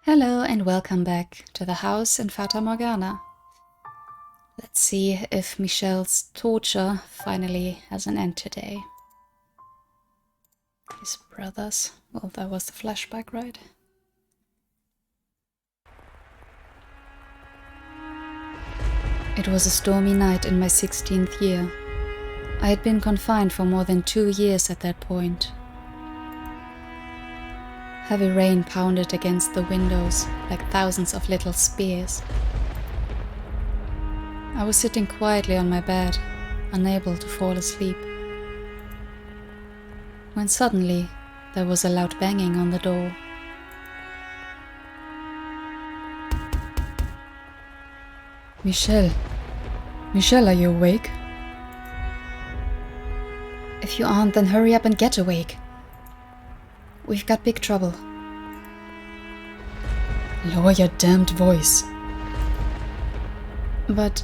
Hello and welcome back to the house in Fata Morgana. Let's see if Michelle's torture finally has an end today. His brothers. Well, that was the flashback, right? It was a stormy night in my 16th year. I had been confined for more than 2 years at that point. Heavy rain pounded against the windows like thousands of little spears. I was sitting quietly on my bed, unable to fall asleep, when suddenly there was a loud banging on the door. Michelle, are you awake? If you aren't, then hurry up and get awake. We've got big trouble. Lower your damned voice. But...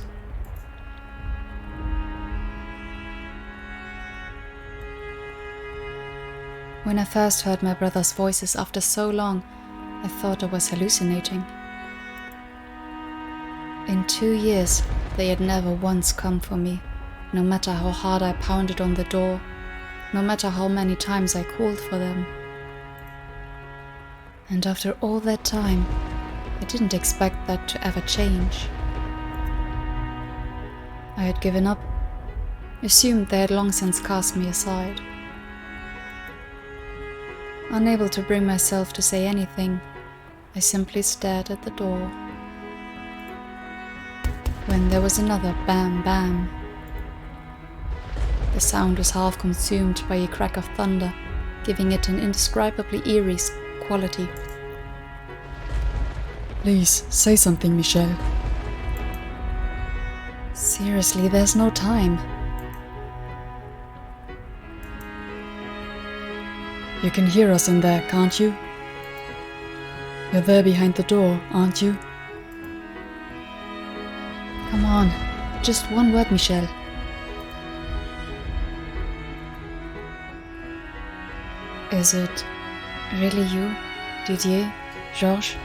When I first heard my brother's voices after so long, I thought I was hallucinating. In 2 years, they had never once come for me, no matter how hard I pounded on the door, no matter how many times I called for them. And after all that time, I didn't expect that to ever change. I had given up, assumed they had long since cast me aside. Unable to bring myself to say anything, I simply stared at the door. When there was another bam bam. The sound was half consumed by a crack of thunder, giving it an indescribably eerie quality. Please, say something, Michelle. Seriously, there's no time. You can hear us in there, can't you? You're there behind the door, aren't you? Come on, just one word, Michelle. Is it really you, Didier, Georges?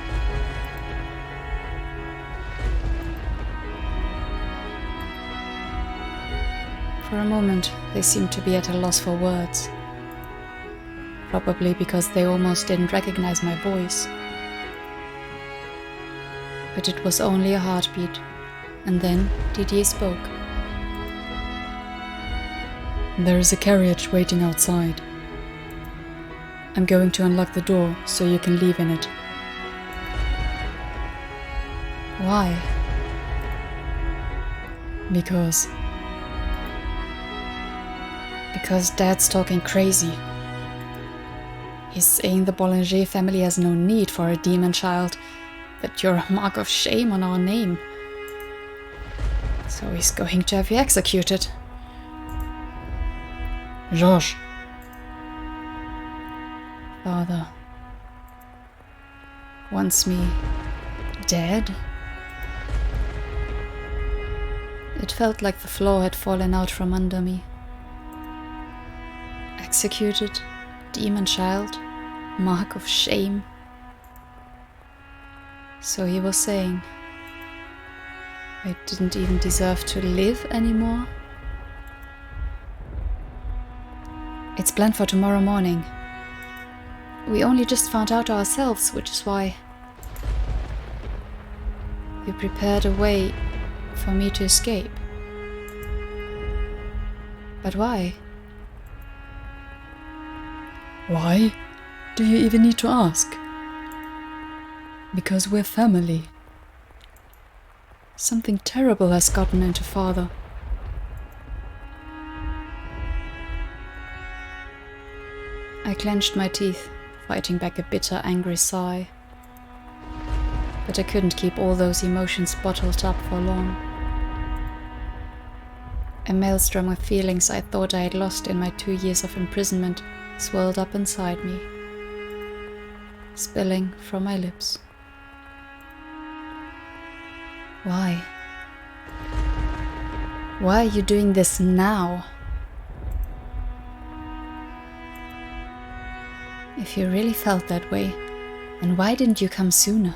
For a moment, they seemed to be at a loss for words. Probably because they almost didn't recognize my voice. But it was only a heartbeat, and then Didier spoke. There is a carriage waiting outside. I'm going to unlock the door so you can leave in it. Why? Because Dad's talking crazy. He's saying the Boulanger family has no need for a demon child, that you're a mark of shame on our name. So he's going to have you executed. Georges. Father wants me dead? It felt like the floor had fallen out from under me. Executed, demon child, mark of shame. So he was saying I didn't even deserve to live anymore? It's planned for tomorrow morning. We only just found out ourselves, which is why you prepared a way for me to escape. But why? Why? Do you even need to ask? Because we're family. Something terrible has gotten into Father. I clenched my teeth, fighting back a bitter, angry sigh. But I couldn't keep all those emotions bottled up for long. A maelstrom of feelings I thought I had lost in my 2 years of imprisonment swelled up inside me, spilling from my lips. Why? Why are you doing this now? If you really felt that way, And why didn't you come sooner?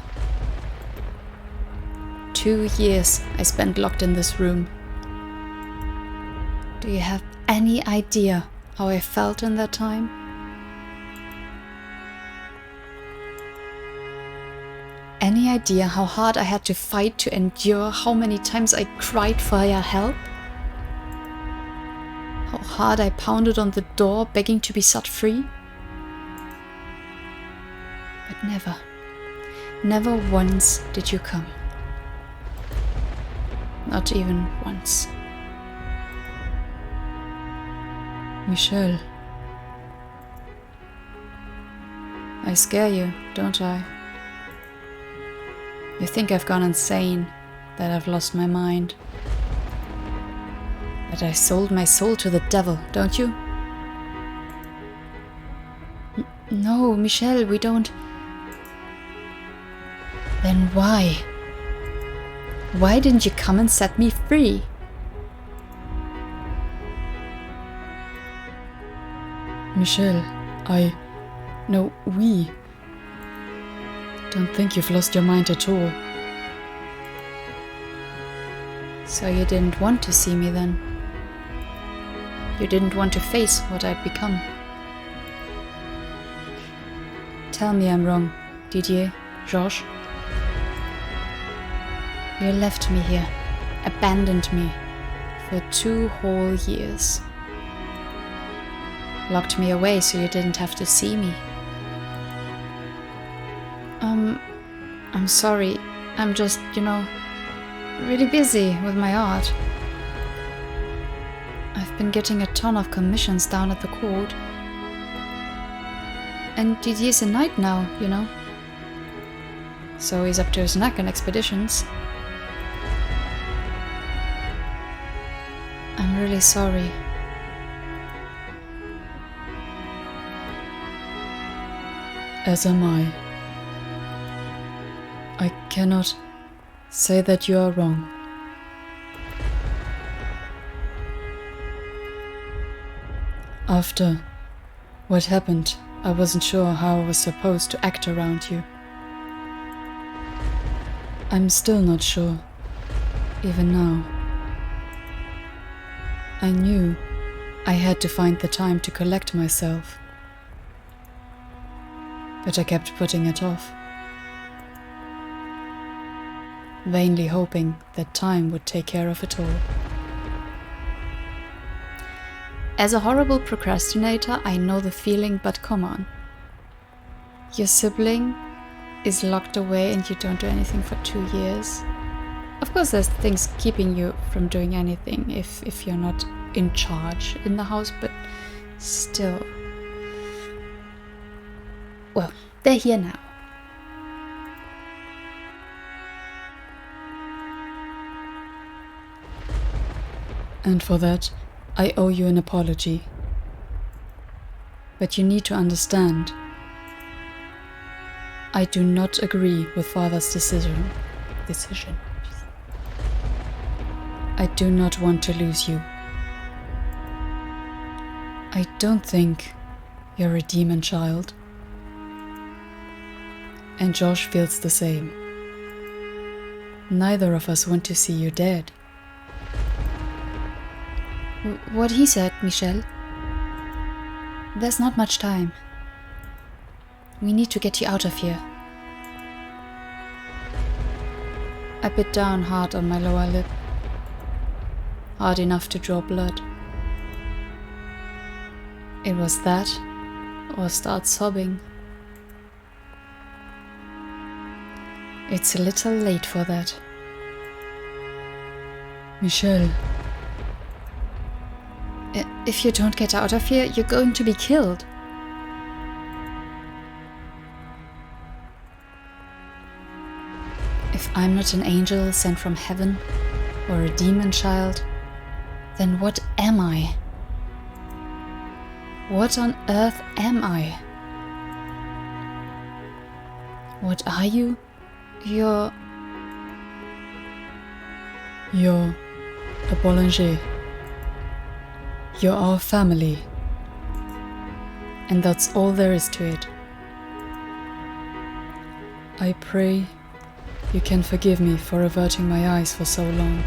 2 years I spent locked in this room. Do you have any idea how I felt in that time? Any idea how hard I had to fight to endure, how many times I cried for your help? How hard I pounded on the door begging to be set free? But never once did you come. Not even once. Michelle. I scare you, don't I? You think I've gone insane, that I've lost my mind, that I sold my soul to the devil, don't you? No, Michelle, we don't. Then why? Why didn't you come and set me free? Michelle, No, we don't think you've lost your mind at all. So you didn't want to see me then? You didn't want to face what I'd become? Tell me I'm wrong, Didier, Georges. You left me here, abandoned me for 2 whole years. Locked me away so you didn't have to see me. I'm sorry. I'm just, really busy with my art. I've been getting a ton of commissions down at the court. And Didier's a knight now, So he's up to his neck in expeditions. I'm really sorry. As am I. I cannot say that you are wrong. After what happened, I wasn't sure how I was supposed to act around you. I'm still not sure, even now. I knew I had to find the time to collect myself, but I kept putting it off, vainly hoping that time would take care of it all. As a horrible procrastinator, I know the feeling, but come on. Your sibling is locked away and you don't do anything for 2 years. Of course there's things keeping you from doing anything if you're not in charge in the house, but still. Well, they're here now. And for that, I owe you an apology. But you need to understand, I do not agree with Father's decision. I do not want to lose you. I don't think you're a demon child. And Josh feels the same. Neither of us want to see you dead. What he said, Michelle. There's not much time. We need to get you out of here. I bit down hard on my lower lip. Hard enough to draw blood. It was that, or start sobbing. It's a little late for that. Michelle. If you don't get out of here, you're going to be killed. If I'm not an angel sent from heaven, or a demon child, then what am I? What on earth am I? What are you? You're a boulanger. You're our family. And that's all there is to it. I pray you can forgive me for averting my eyes for so long.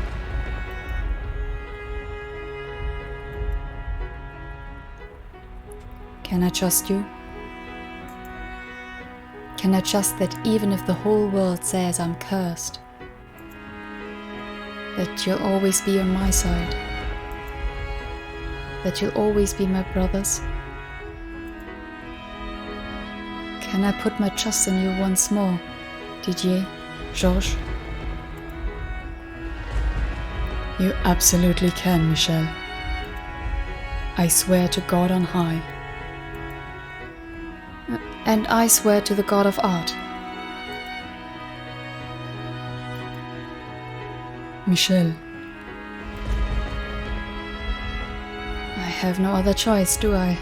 Can I trust you? Can I trust that even if the whole world says I'm cursed, that you'll always be on my side? That you'll always be my brothers? Can I put my trust in you once more, Didier, Georges? You absolutely can, Michel. I swear to God on high. And I swear to the God of art. Michel. I have no other choice, do I?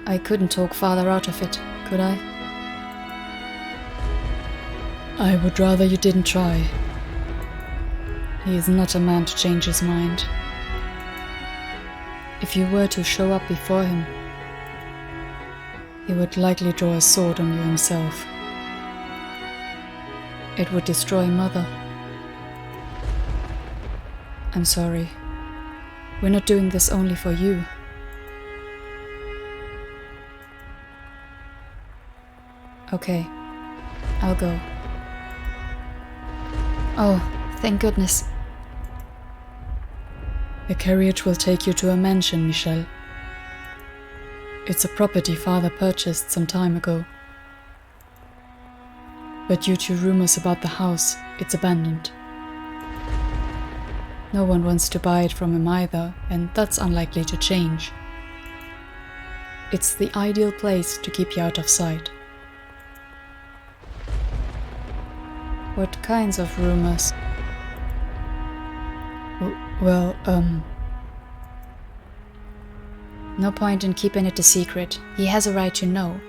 I couldn't talk Father out of it, could I? I would rather you didn't try. He is not a man to change his mind. If you were to show up before him, he would likely draw a sword on you himself. It would destroy Mother. I'm sorry. We're not doing this only for you. Okay, I'll go. Oh, thank goodness. The carriage will take you to a mansion, Michel. It's a property Father purchased some time ago. But due to rumors about the house, it's abandoned. No one wants to buy it from him either, and that's unlikely to change. It's the ideal place to keep you out of sight. What kinds of rumors? Well, No point in keeping it a secret. He has a right to know.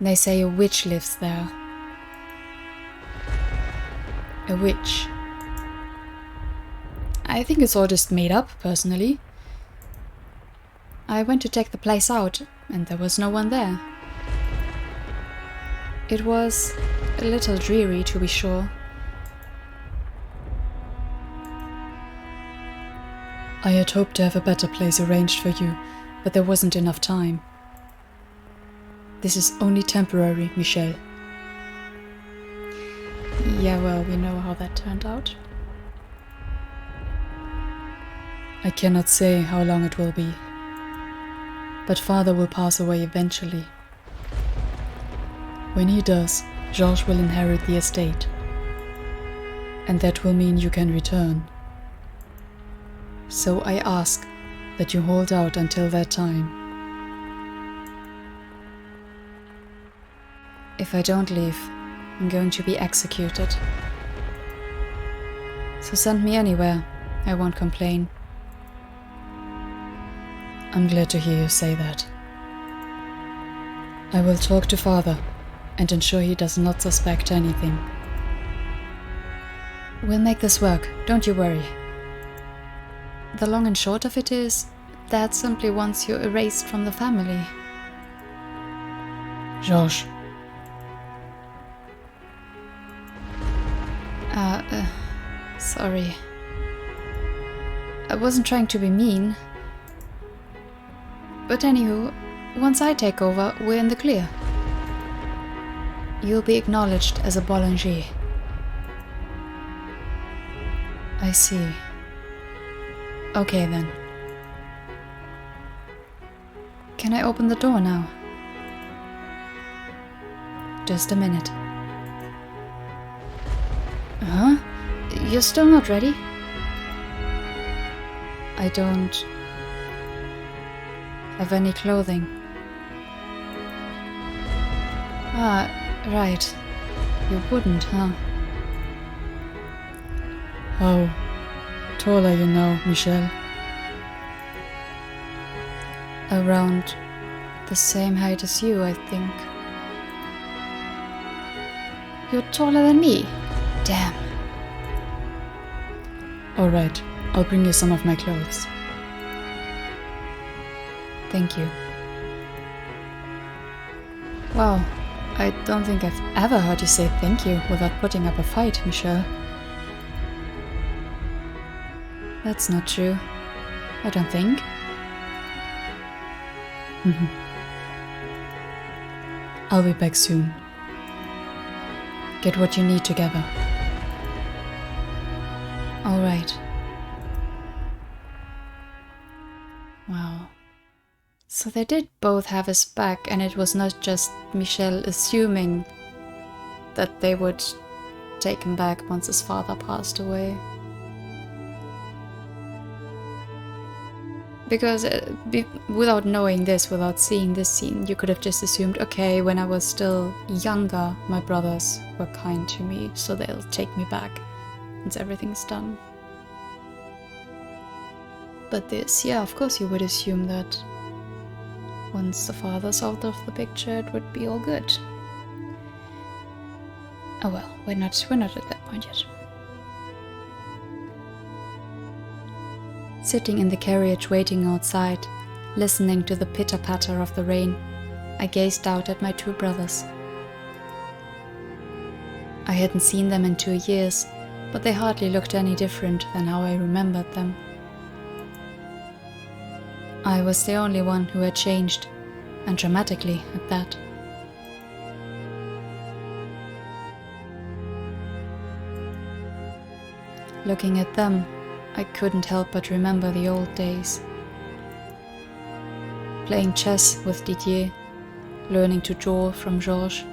They say a witch lives there. A witch. I think it's all just made up, personally. I went to check the place out, and there was no one there. It was a little dreary, to be sure. I had hoped to have a better place arranged for you, but there wasn't enough time. This is only temporary, Michel. Yeah, well, we know how that turned out. I cannot say how long it will be, but Father will pass away eventually. When he does, Georges will inherit the estate, and that will mean you can return. So I ask that you hold out until that time. If I don't leave, I'm going to be executed. So send me anywhere. I won't complain. I'm glad to hear you say that. I will talk to Father and ensure he does not suspect anything. We'll make this work, don't you worry. The long and short of it is, Dad simply wants you erased from the family. Georges. Sorry. I wasn't trying to be mean. But anywho, once I take over, we're in the clear. You'll be acknowledged as a boulanger. I see. Okay then. Can I open the door now? Just a minute. Huh? You're still not ready? I don't have any clothing. Ah, right. You wouldn't, huh? How tall are you now, Michel? Around the same height as you, I think. You're taller than me. Damn. All right, I'll bring you some of my clothes. Thank you. Wow, I don't think I've ever heard you say thank you without putting up a fight, Michelle. That's not true. I don't think. I'll be back soon. Get what you need together. All right. Wow. So they did both have his back, and it was not just Michelle assuming that they would take him back once his father passed away. Because without knowing this, without seeing this scene, you could have just assumed, okay, when I was still younger, my brothers were kind to me, so they'll take me back once everything's done. But this, yeah, of course you would assume that once the father's out of the picture, it would be all good. Oh well, we're not at that point yet. Sitting in the carriage waiting outside, listening to the pitter-patter of the rain, I gazed out at my two brothers. I hadn't seen them in 2 years, but they hardly looked any different than how I remembered them. I was the only one who had changed, and dramatically at that. Looking at them, I couldn't help but remember the old days. Playing chess with Didier, learning to draw from Georges.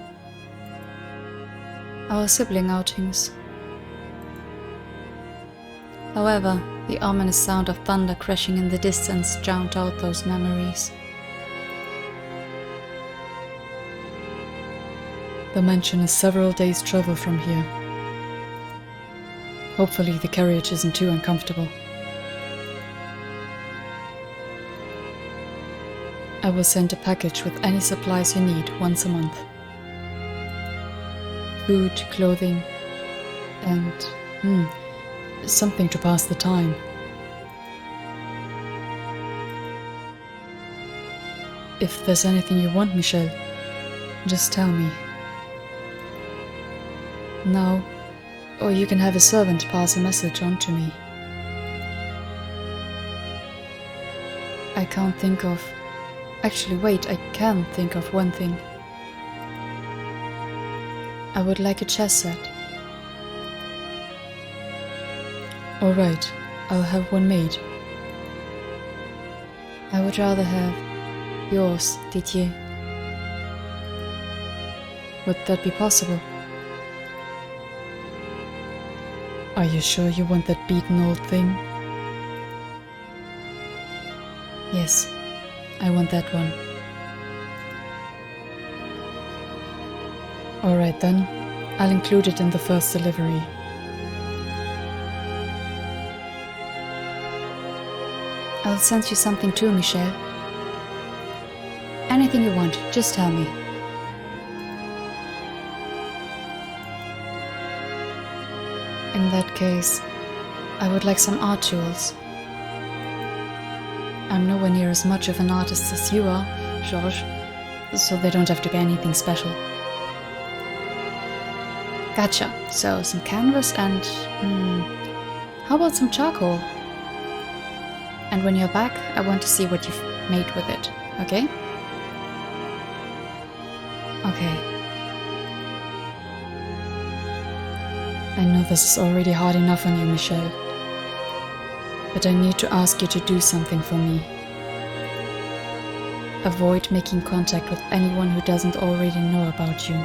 Our sibling outings. However, the ominous sound of thunder crashing in the distance drowned out those memories. The mansion is several days' travel from here. Hopefully the carriage isn't too uncomfortable. I will send a package with any supplies you need once a month. Food, clothing, and something to pass the time. If there's anything you want, Michelle, just tell me. Now, or you can have a servant pass a message on to me. I can't think of... Actually, wait, I can think of one thing. I would like a chess set. Alright, I'll have one made. I would rather have yours, Didier. Would that be possible? Are you sure you want that beaten old thing? Yes, I want that one. Alright then, I'll include it in the first delivery. I'll send you something too, Michelle. Anything you want, just tell me. In that case, I would like some art tools. I'm nowhere near as much of an artist as you are, Georges, so they don't have to be anything special. Gotcha. So some canvas and... how about some charcoal? And when you're back, I want to see what you've made with it, okay? Okay. I know this is already hard enough on you, Michelle. But I need to ask you to do something for me. Avoid making contact with anyone who doesn't already know about you.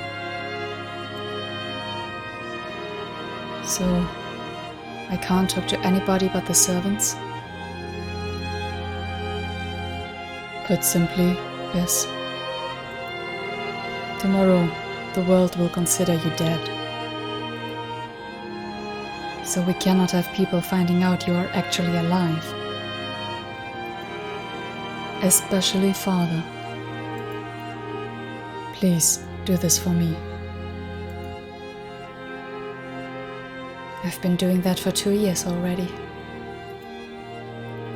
So, I can't talk to anybody but the servants? Put simply, yes. Tomorrow, the world will consider you dead. So we cannot have people finding out you are actually alive. Especially Father. Please, do this for me. I've been doing that for 2 years already.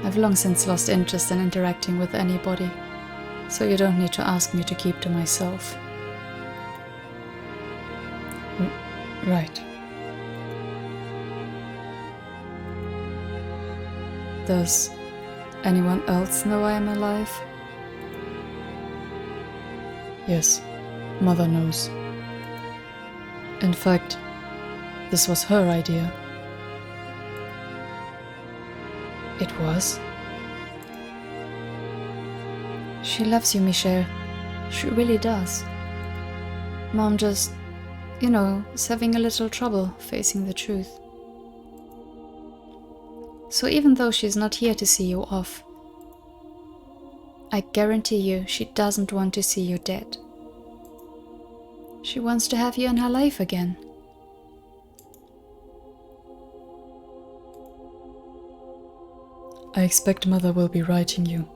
I've long since lost interest in interacting with anybody, so you don't need to ask me to keep to myself. Right. Does anyone else know I am alive? Yes, Mother knows. In fact, this was her idea. It was? She loves you, Michelle. She really does. Mom just, is having a little trouble facing the truth. So even though she's not here to see you off, I guarantee you she doesn't want to see you dead. She wants to have you in her life again. I expect Mother will be writing you.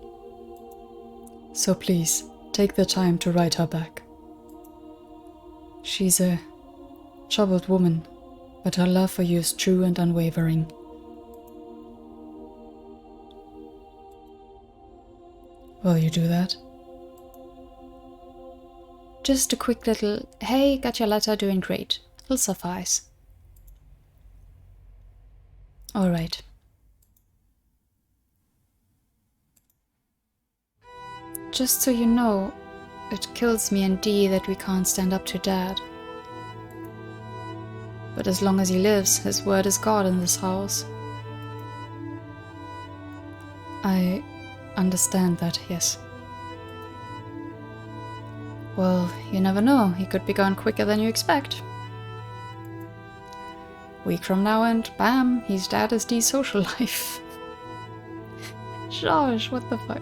So please, take the time to write her back. She's a troubled woman, but her love for you is true and unwavering. Will you do that? Just a quick little, hey, got your letter, doing great. It'll suffice. Alright. Just so you know, it kills me and Dee that we can't stand up to Dad. But as long as he lives, his word is God in this house. I understand that, yes. Well, you never know, he could be gone quicker than you expect. Week from now and bam, he's dead as Dee's social life. Josh, what the fuck?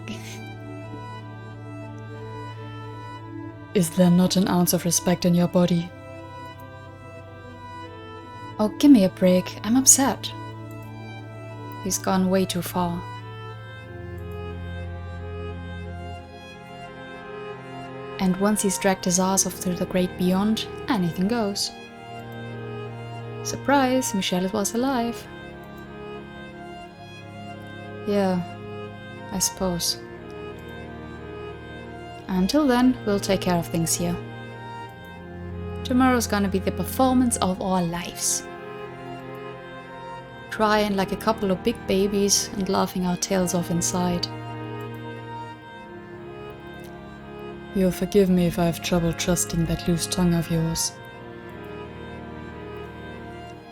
Is there not an ounce of respect in your body? Oh, give me a break, I'm upset. He's gone way too far. And once he's dragged his ass off through the great beyond, anything goes. Surprise, Michelle was alive. Yeah, I suppose. Until then, we'll take care of things here. Tomorrow's gonna be the performance of our lives. Crying like a couple of big babies and laughing our tails off inside. You'll forgive me if I have trouble trusting that loose tongue of yours.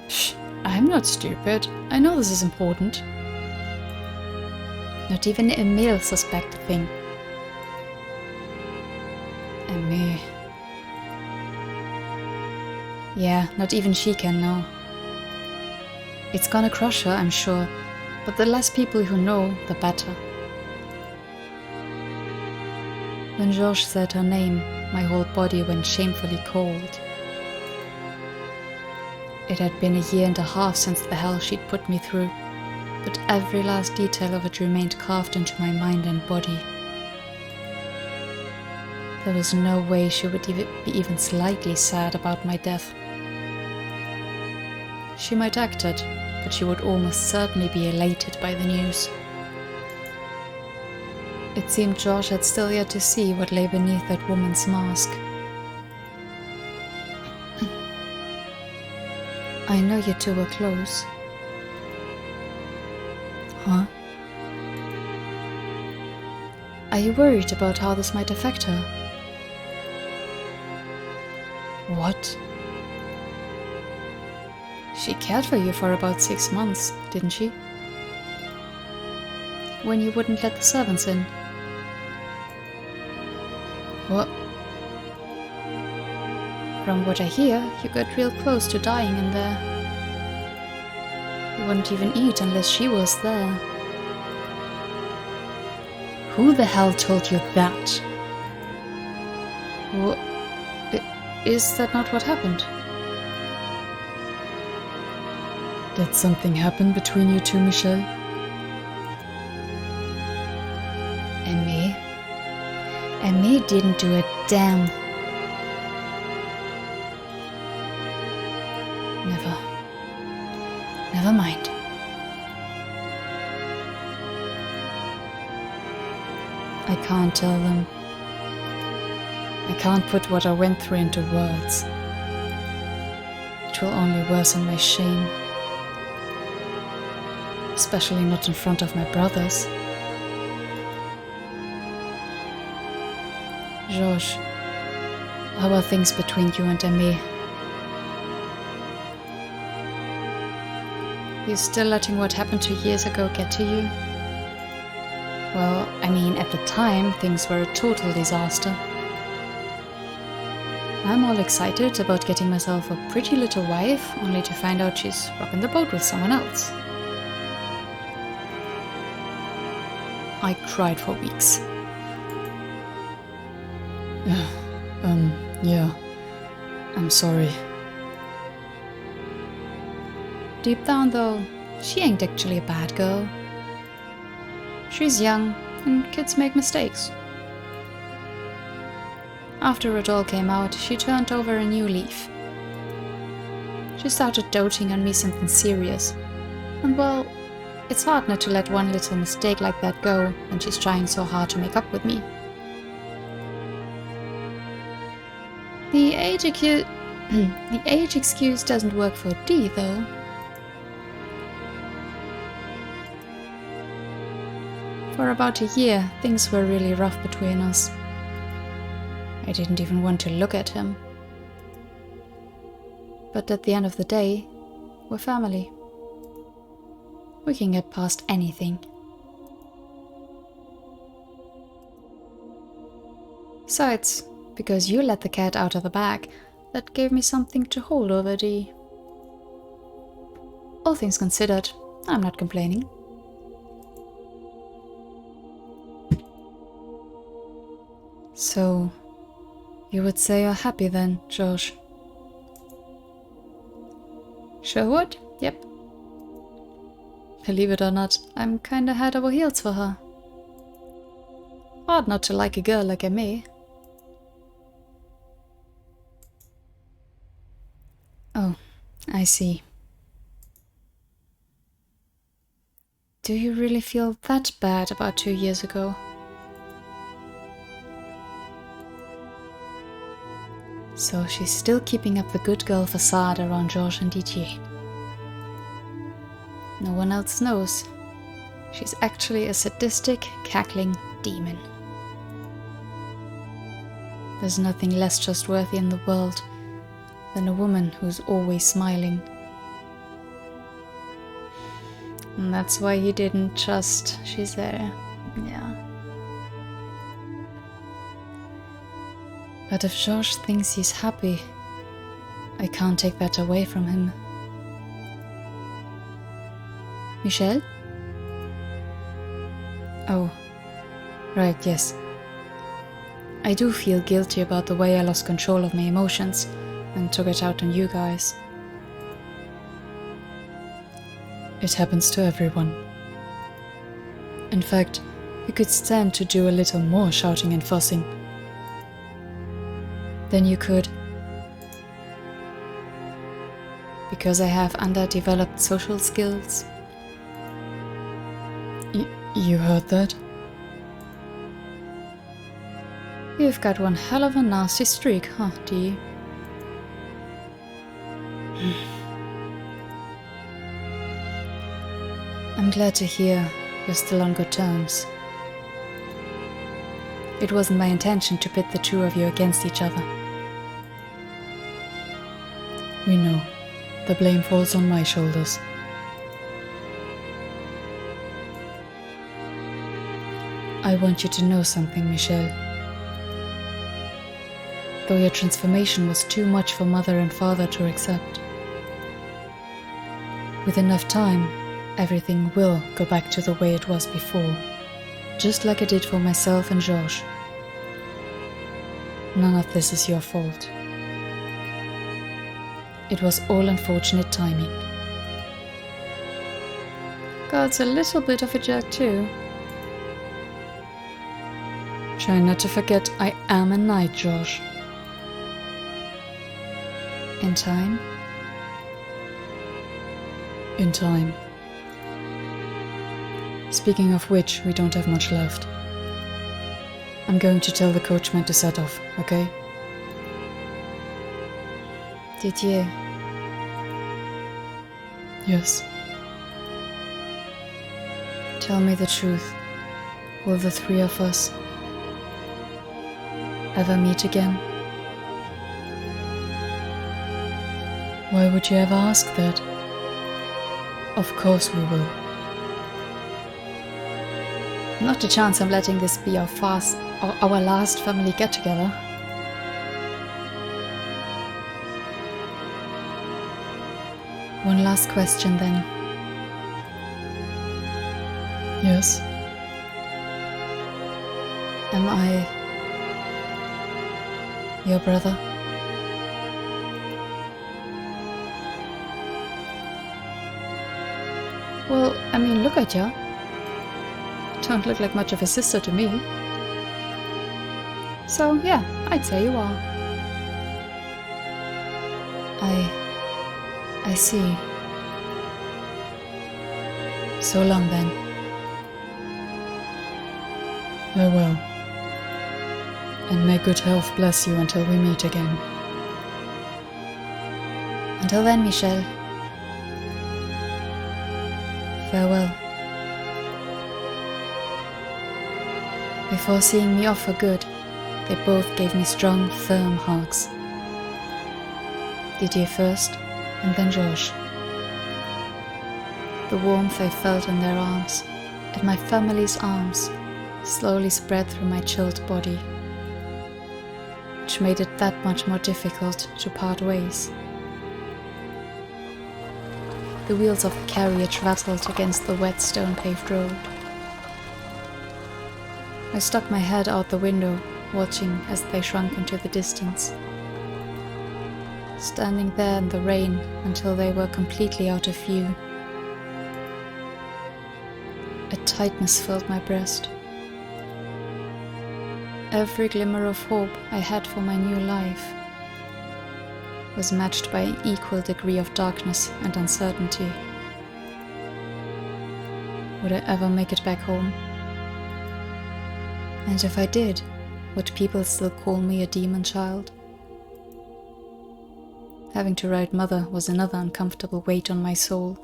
Shh, I'm not stupid. I know this is important. Not even Emil suspect a thing. And me. Yeah, not even she can know. It's gonna crush her, I'm sure, but the less people who know, the better. When Georges said her name, my whole body went shamefully cold. It had been a year and a half since the hell she'd put me through, but every last detail of it remained carved into my mind and body. There was no way she would be even slightly sad about my death. She might act it, but she would almost certainly be elated by the news. It seemed Georges had still yet to see what lay beneath that woman's mask. I know you two were close. Huh? Are you worried about how this might affect her? What? She cared for you for about 6 months, didn't she? When you wouldn't let the servants in. What? From what I hear, you got real close to dying in there. You wouldn't even eat unless she was there. Who the hell told you that? What? Is that not what happened? Did something happen between you two, Michelle? And me? And me didn't do a damn. Never mind. I can't tell them. I can't put what I went through into words. It will only worsen my shame. Especially not in front of my brothers. Georges, how are things between you and Aimé? You're still letting what happened 2 years ago get to you? Well, I mean, at the time, things were a total disaster. I'm all excited about getting myself a pretty little wife, only to find out she's rocking the boat with someone else. I cried for weeks. Yeah. I'm sorry. Deep down, though, she ain't actually a bad girl. She's young, and kids make mistakes. After it all came out, she turned over a new leaf. She started doting on me something serious. And well, it's hard not to let one little mistake like that go when she's trying so hard to make up with me. The age excuse doesn't work for D, though. For about a year, things were really rough between us. I didn't even want to look at him. But at the end of the day, we're family. We can get past anything. So it's because you let the cat out of the bag that gave me something to hold over D. All things considered, I'm not complaining. So, you would say you're happy then, Georges? Sure would, yep. Believe it or not, I'm kinda head over heels for her. Hard not to like a girl like Aimé. Oh, I see. Do you really feel that bad about 2 years ago? So she's still keeping up the good girl facade around Georges and Didier. No one else knows. She's actually a sadistic, cackling demon. There's nothing less trustworthy in the world than a woman who's always smiling. And that's why you didn't trust she's there. Yeah. But if Georges thinks he's happy, I can't take that away from him. Michel? Oh, right, yes. I do feel guilty about the way I lost control of my emotions and took it out on you guys. It happens to everyone. In fact, you could stand to do a little more shouting and fussing. Then you could. Because I have underdeveloped social skills. You heard that? You've got one hell of a nasty streak, huh, Dee? I'm glad to hear you're still on good terms. It wasn't my intention to pit the two of you against each other. We know. The blame falls on my shoulders. I want you to know something, Michel. Though your transformation was too much for Mother and Father to accept, with enough time, everything will go back to the way it was before, just like it did for myself and Georges. None of this is your fault. It was all unfortunate timing. God's a little bit of a jerk too. Try not to forget I am a knight, Georges. In time? In time. Speaking of which, we don't have much left. I'm going to tell the coachman to set off, okay? Didier, Yes. Tell me the truth. Will the three of us ever meet again? Why would you ever ask that? Of course we will. Not a chance I'm letting this be our last family get-together. One last question then. Yes. Am I your brother? Well, I mean, look at you. Don't look like much of a sister to me. So, yeah, I'd say you are. I see. So long then. Farewell. And may good health bless you until we meet again. Until then, Michel. Farewell. Before seeing me off for good, they both gave me strong, firm hugs. Didier first, and then Georges. The warmth I felt in their arms, and my family's arms, slowly spread through my chilled body, which made it that much more difficult to part ways. The wheels of the carriage rattled against the wet stone-paved road. I stuck my head out the window, watching as they shrunk into the distance. Standing there in the rain until they were completely out of view. A tightness filled my breast. Every glimmer of hope I had for my new life was matched by an equal degree of darkness and uncertainty. Would I ever make it back home? And if I did, would people still call me a demon child? Having to write mother was another uncomfortable weight on my soul.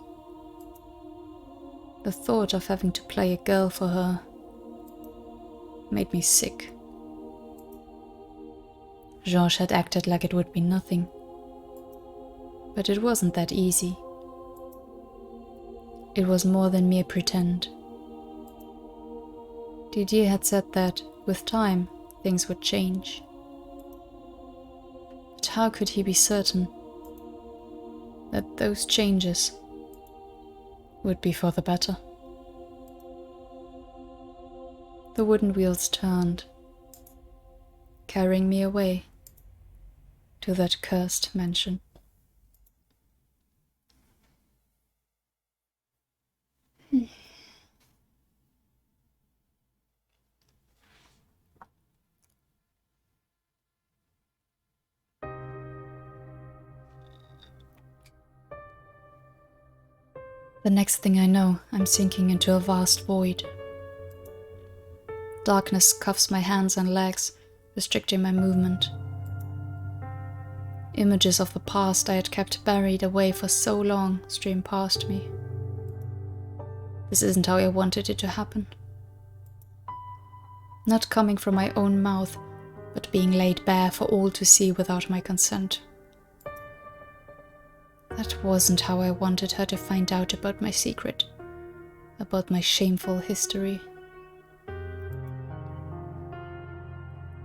The thought of having to play a girl for her made me sick. Georges had acted like it would be nothing. But it wasn't that easy. It was more than mere pretend. Didier had said that, with time, things would change. But how could he be certain that those changes would be for the better? The wooden wheels turned, carrying me away to that cursed mansion. The next thing I know, I'm sinking into a vast void. Darkness cuffs my hands and legs, restricting my movement. Images of the past I had kept buried away for so long stream past me. This isn't how I wanted it to happen. Not coming from my own mouth, but being laid bare for all to see without my consent. That wasn't how I wanted her to find out about my secret, about my shameful history.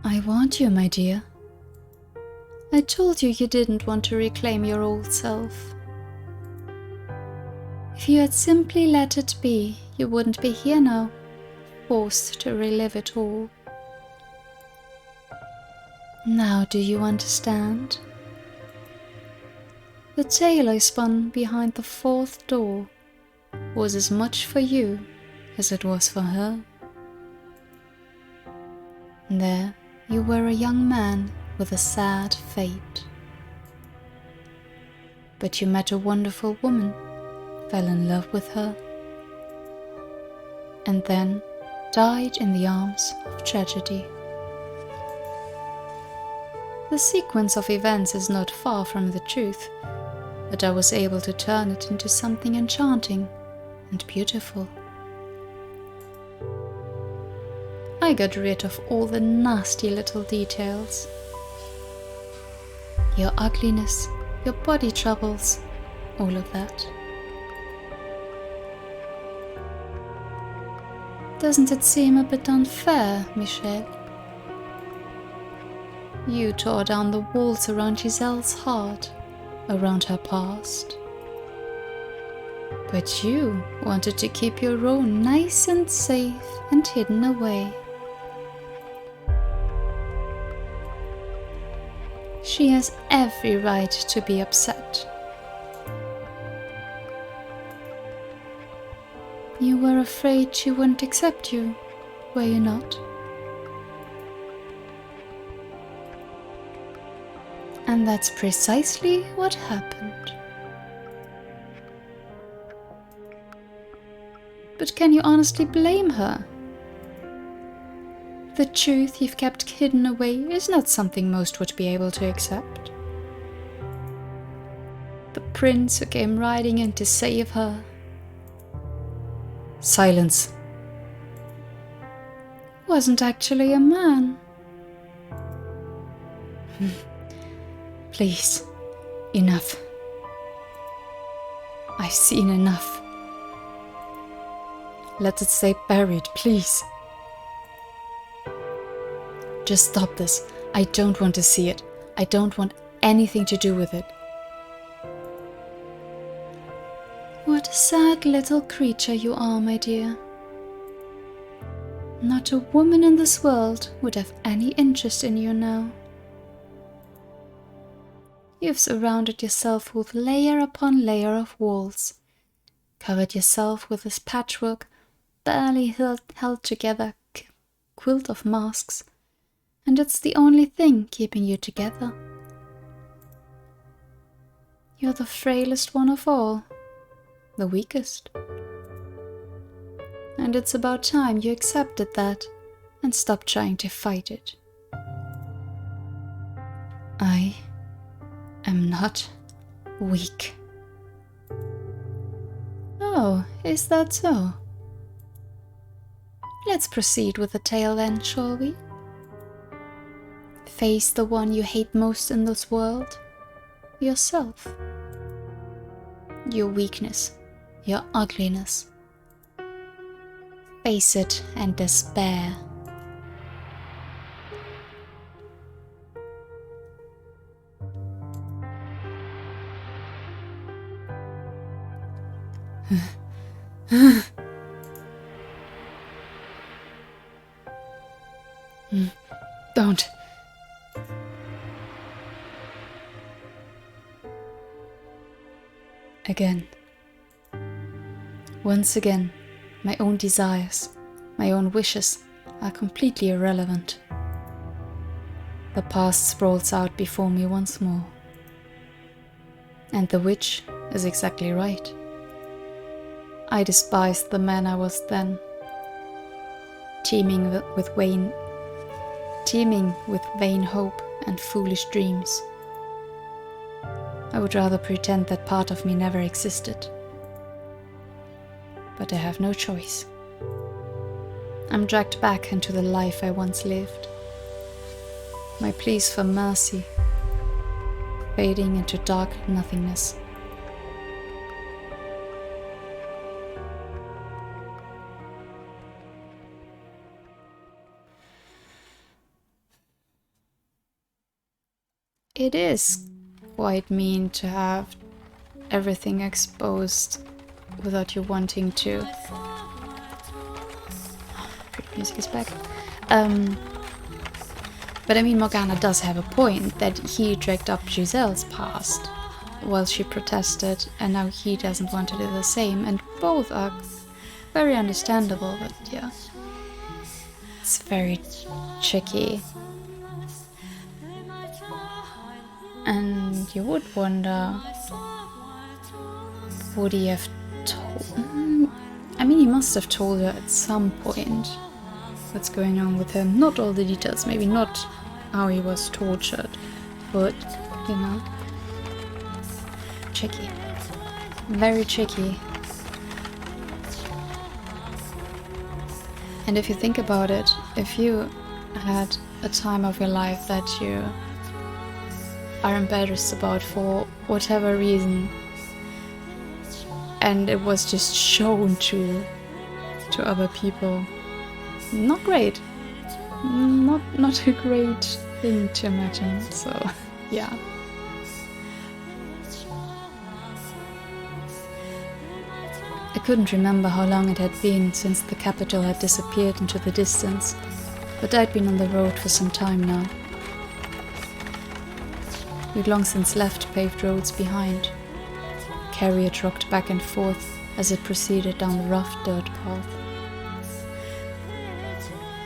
I warned you, my dear. I told you you didn't want to reclaim your old self. If you had simply let it be, you wouldn't be here now, forced to relive it all. Now do you understand? The tale I spun behind the fourth door was as much for you as it was for her. There you were a young man with a sad fate. But you met a wonderful woman, fell in love with her, and then died in the arms of tragedy. The sequence of events is not far from the truth, but I was able to turn it into something enchanting and beautiful. I got rid of all the nasty little details. Your ugliness, your body troubles, all of that. Doesn't it seem a bit unfair, Michel? You tore down the walls around Giselle's heart, around her past. But you wanted to keep your own nice and safe and hidden away. She has every right to be upset. You were afraid she wouldn't accept you, were you not? And that's precisely what happened. But can you honestly blame her? The truth you've kept hidden away is not something most would be able to accept. The prince who came riding in to save her. Silence. Wasn't actually a man. Please, enough. I've seen enough. Let it stay buried, please. Just stop this. I don't want to see it. I don't want anything to do with it. What a sad little creature you are, my dear. Not a woman in this world would have any interest in you now. You've surrounded yourself with layer upon layer of walls, covered yourself with this patchwork, barely held together quilt of masks, and it's the only thing keeping you together. You're the frailest one of all, the weakest. And it's about time you accepted that and stopped trying to fight it. I am not weak. Oh, is that so? Let's proceed with the tale then, shall we? Face the one you hate most in this world, yourself. Your weakness, your ugliness. Face it and despair. Don't. Again. Once again, my own desires, my own wishes are completely irrelevant. The past sprawls out before me once more. And the witch is exactly right. I despised the man I was then, teeming with vain hope and foolish dreams. I would rather pretend that part of me never existed. But I have no choice. I'm dragged back into the life I once lived. My pleas for mercy fading into dark nothingness. It is quite mean to have everything exposed without you wanting to. Pretty music is back. But I mean, Morgana does have a point that he dragged up Giselle's past while she protested, and now he doesn't want to do the same, and both are very understandable, but yeah. It's very tricky. And you would wonder, would he have told... I mean, he must have told her at some point what's going on with him. Not all the details, maybe not how he was tortured, but, you know. tricky. Very tricky. And if you think about it, if you had a time of your life that you are embarrassed about for whatever reason, and it was just shown to other people, not great. Not a great thing to imagine, so yeah. I couldn't remember how long it had been since the capital had disappeared into the distance, but I'd been on the road for some time now. We'd long since left paved roads behind. The carriage rocked back and forth as it proceeded down the rough dirt path.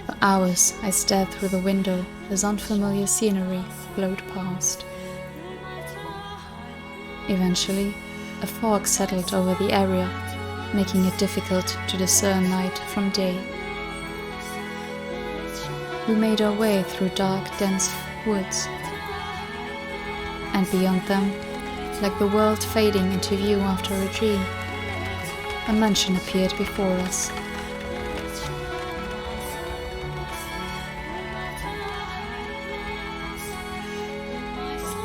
For hours I stared through the window as unfamiliar scenery flowed past. Eventually, a fog settled over the area, making it difficult to discern night from day. We made our way through dark, dense woods, and beyond them, like the world fading into view after a dream, a mansion appeared before us.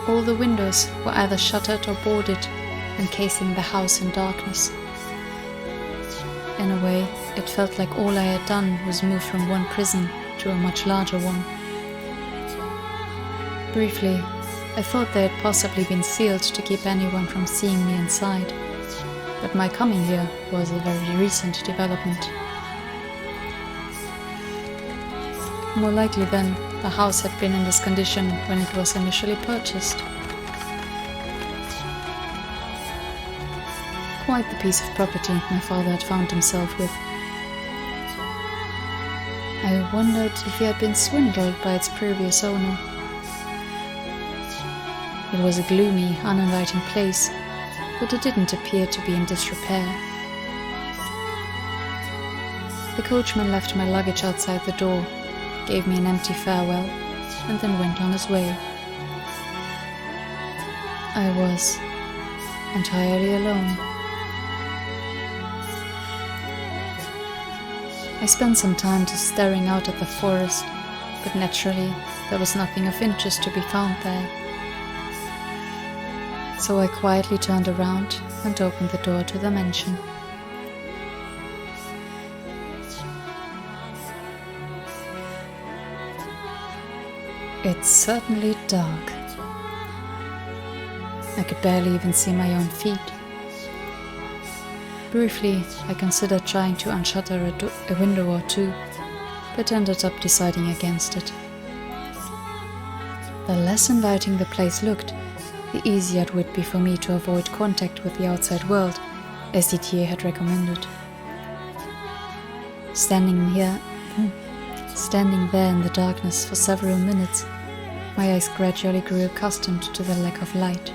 All the windows were either shuttered or boarded, encasing the house in darkness. In a way, it felt like all I had done was move from one prison to a much larger one. Briefly, I thought they had possibly been sealed to keep anyone from seeing me inside, but my coming here was a very recent development. More likely then, the house had been in this condition when it was initially purchased. Quite the piece of property my father had found himself with. I wondered if he had been swindled by its previous owner. It was a gloomy, uninviting place, but it didn't appear to be in disrepair. The coachman left my luggage outside the door, gave me an empty farewell, and then went on his way. I was entirely alone. I spent some time just staring out at the forest, but naturally there was nothing of interest to be found there. So I quietly turned around and opened the door to the mansion. It's certainly dark. I could barely even see my own feet. Briefly, I considered trying to unshutter a window or two, but ended up deciding against it. The less inviting the place looked, the easier it would be for me to avoid contact with the outside world, as Didier had recommended. Standing there in the darkness for several minutes, my eyes gradually grew accustomed to the lack of light.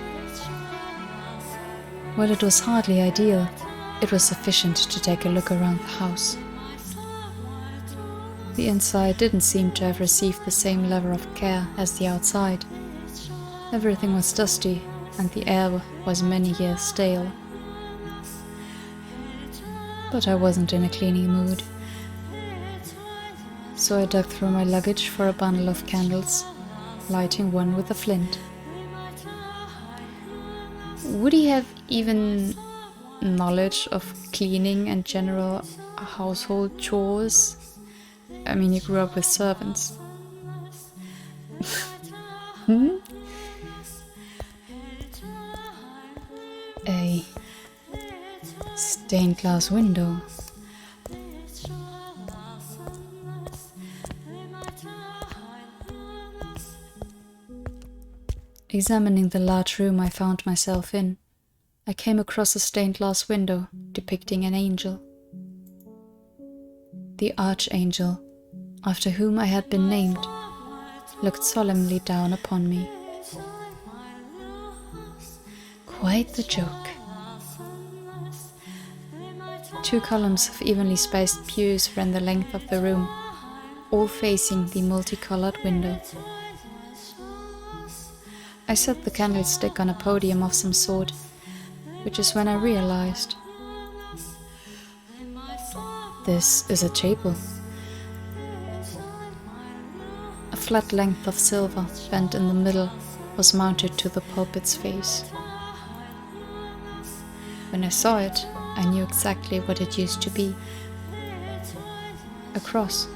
While it was hardly ideal, it was sufficient to take a look around the house. The inside didn't seem to have received the same level of care as the outside. Everything was dusty, and the air was many years stale. But I wasn't in a cleaning mood. So I dug through my luggage for a bundle of candles, lighting one with a flint. Would he have even knowledge of cleaning and general household chores? I mean, he grew up with servants. A stained glass window. Examining the large room I found myself in, I came across a stained glass window depicting an angel. The archangel, after whom I had been named, looked solemnly down upon me. Quite the joke. 2 columns of evenly spaced pews ran the length of the room, all facing the multicolored window. I set the candlestick on a podium of some sort, which is when I realized this is a chapel. A flat length of silver, bent in the middle, was mounted to the pulpit's face. When I saw it, I knew exactly what it used to be. A cross.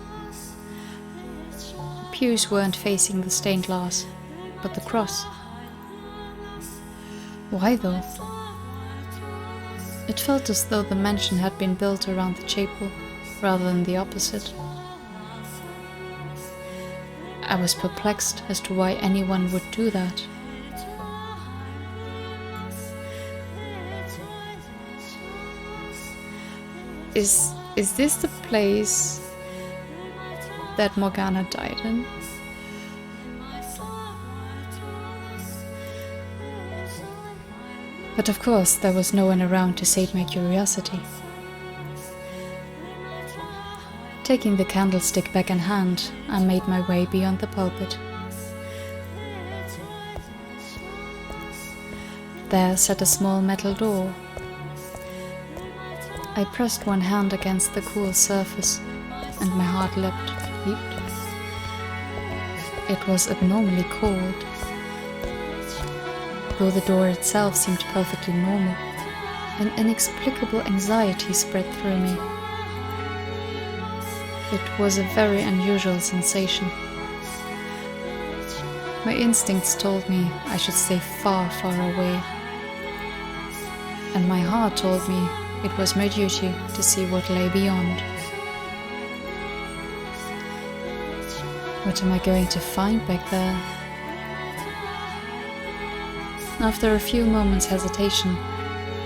The pews weren't facing the stained glass, but the cross. Why though? It felt as though the mansion had been built around the chapel, rather than the opposite. I was perplexed as to why anyone would do that. Is this the place that Morgana died in? But of course, there was no one around to sate my curiosity. Taking the candlestick back in hand, I made my way beyond the pulpit. There sat a small metal door. I pressed one hand against the cool surface, and my heart leapt. It was abnormally cold. Though the door itself seemed perfectly normal, an inexplicable anxiety spread through me. It was a very unusual sensation. My instincts told me I should stay far, far away. And my heart told me it was my duty to see what lay beyond. What am I going to find back there? After a few moments' hesitation,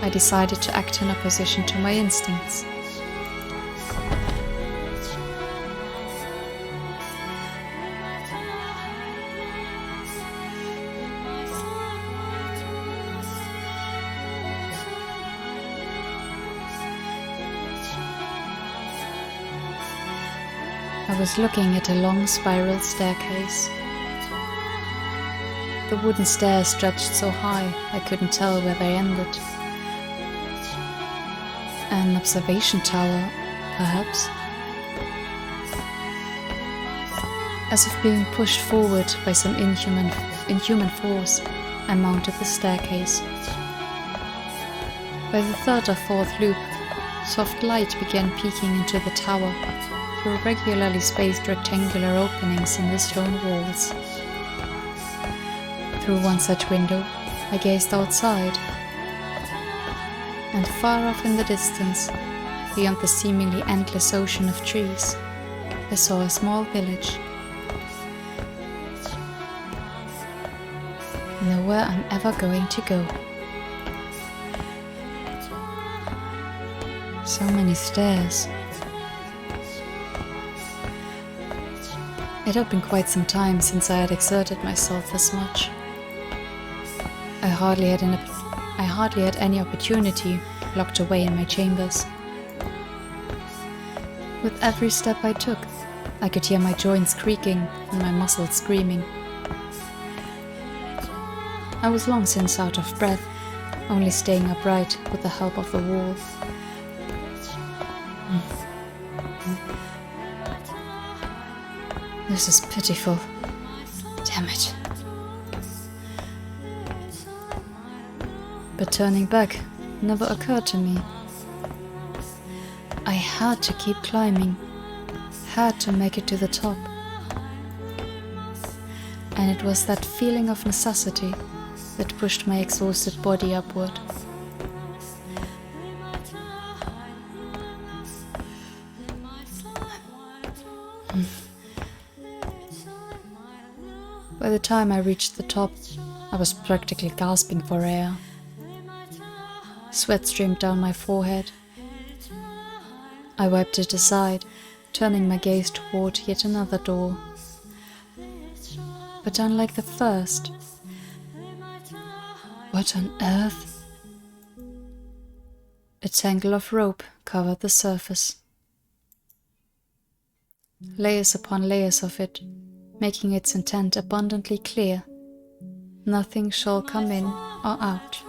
I decided to act in opposition to my instincts. I was looking at a long spiral staircase. The wooden stairs stretched so high I couldn't tell where they ended. An observation tower, perhaps? As if being pushed forward by some inhuman force, I mounted the staircase. By the third or fourth loop, soft light began peeking into the tower through regularly spaced rectangular openings in the stone walls. Through one such window, I gazed outside, and far off in the distance, beyond the seemingly endless ocean of trees, I saw a small village. Nowhere I'm ever going to go. So many stairs. It had been quite some time since I had exerted myself this much. I hardly had any opportunity, locked away in my chambers. With every step I took, I could hear my joints creaking and my muscles screaming. I was long since out of breath, only staying upright with the help of the wall. This is pitiful. Damn it. But turning back never occurred to me. I had to keep climbing, had to make it to the top. And it was that feeling of necessity that pushed my exhausted body upward. By the time I reached the top, I was practically gasping for air. Sweat streamed down my forehead. I wiped it aside, turning my gaze toward yet another door. But unlike the first, what on earth? A tangle of rope covered the surface. Layers upon layers of it, making its intent abundantly clear. Nothing shall come in or out.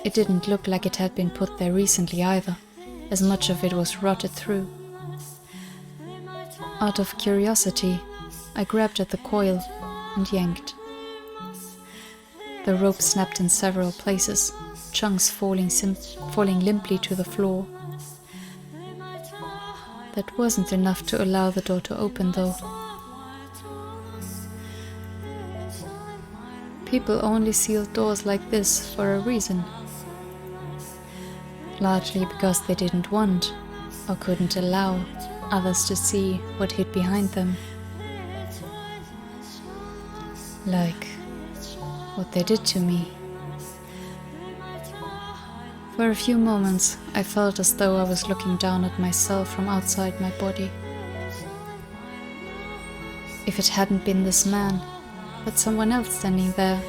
It didn't look like it had been put there recently either, as much of it was rotted through. Out of curiosity, I grabbed at the coil and yanked. The rope snapped in several places, chunks falling limply to the floor. That wasn't enough to allow the door to open, though. People only sealed doors like this for a reason. Largely because they didn't want, or couldn't allow, others to see what hid behind them. Like what they did to me. For a few moments, I felt as though I was looking down at myself from outside my body. If it hadn't been this man, but someone else standing there,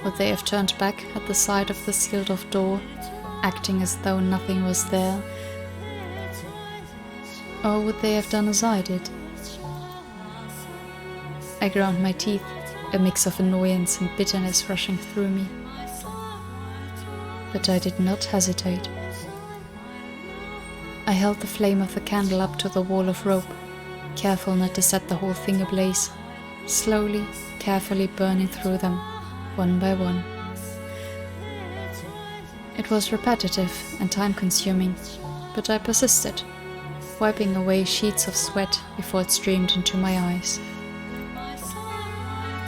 would they have turned back at the side of the sealed-off door, acting as though nothing was there? Or would they have done as I did? I ground my teeth, a mix of annoyance and bitterness rushing through me. But I did not hesitate. I held the flame of the candle up to the wall of rope, careful not to set the whole thing ablaze, slowly, carefully burning through them, one by one. It was repetitive and time-consuming, but I persisted, wiping away sheets of sweat before it streamed into my eyes.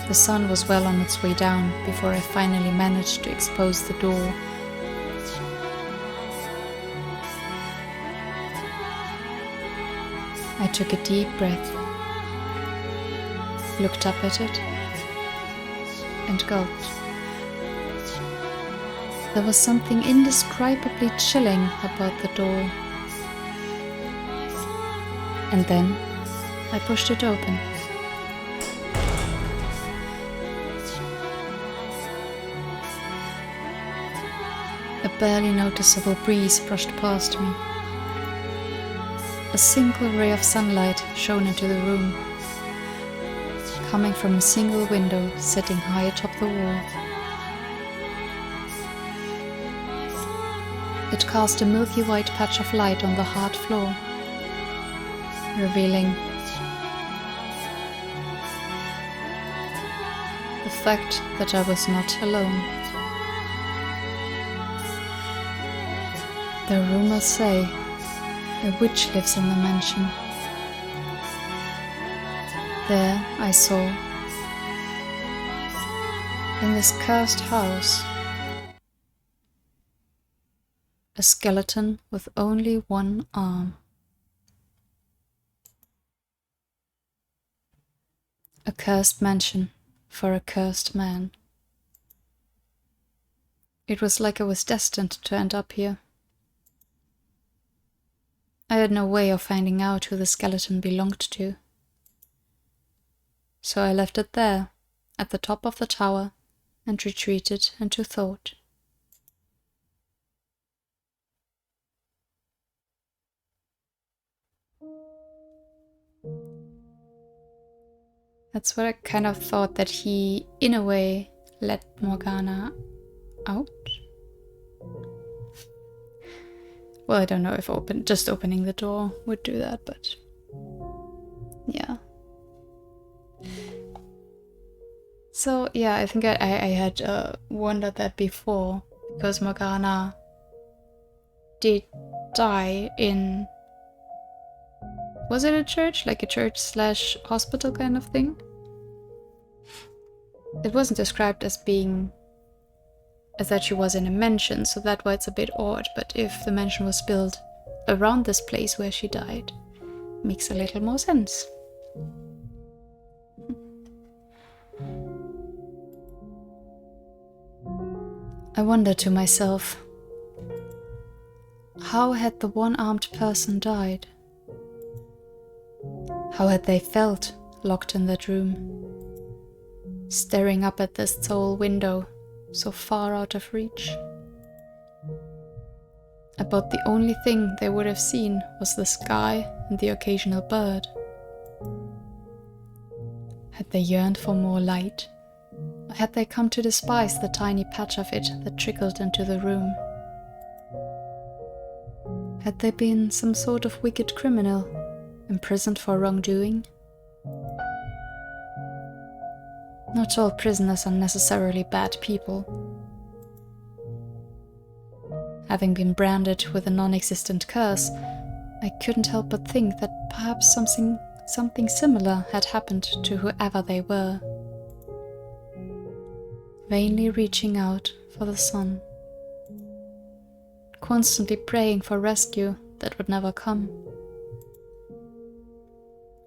The sun was well on its way down before I finally managed to expose the door. I took a deep breath, looked up at it, and gulped. There was something indescribably chilling about the door. And then I pushed it open. A barely noticeable breeze brushed past me. A single ray of sunlight shone into the room, coming from a single window sitting high atop the wall. It cast a milky white patch of light on the hard floor, revealing the fact that I was not alone. The rumors say a witch lives in the mansion. There I saw, in this cursed house, a skeleton with only one arm. A cursed mansion for a cursed man. It was like I was destined to end up here. I had no way of finding out who the skeleton belonged to. So I left it there, at the top of the tower, and retreated into thought. That's what I kind of thought, that he, in a way, let Morgana out. Well, I don't know if just opening the door would do that, but yeah. So yeah, I think I had wondered that before, because Morgana did die in... Was it a church? Like a church/hospital kind of thing? It wasn't described as being... as that she was in a mansion, so that's why it's a bit odd, but if the mansion was built around this place where she died, makes a little more sense. I wonder to myself, how had the one-armed person died? How had they felt locked in that room, staring up at this sole window, so far out of reach? About the only thing they would have seen was the sky and the occasional bird. Had they yearned for more light, Or had they come to despise the tiny patch of it that trickled into the room? Had they been some sort of wicked criminal, imprisoned for wrongdoing? Not all prisoners are necessarily bad people. Having been branded with a non-existent curse, I couldn't help but think that perhaps something similar had happened to whoever they were. Vainly reaching out for the sun, constantly praying for rescue that would never come.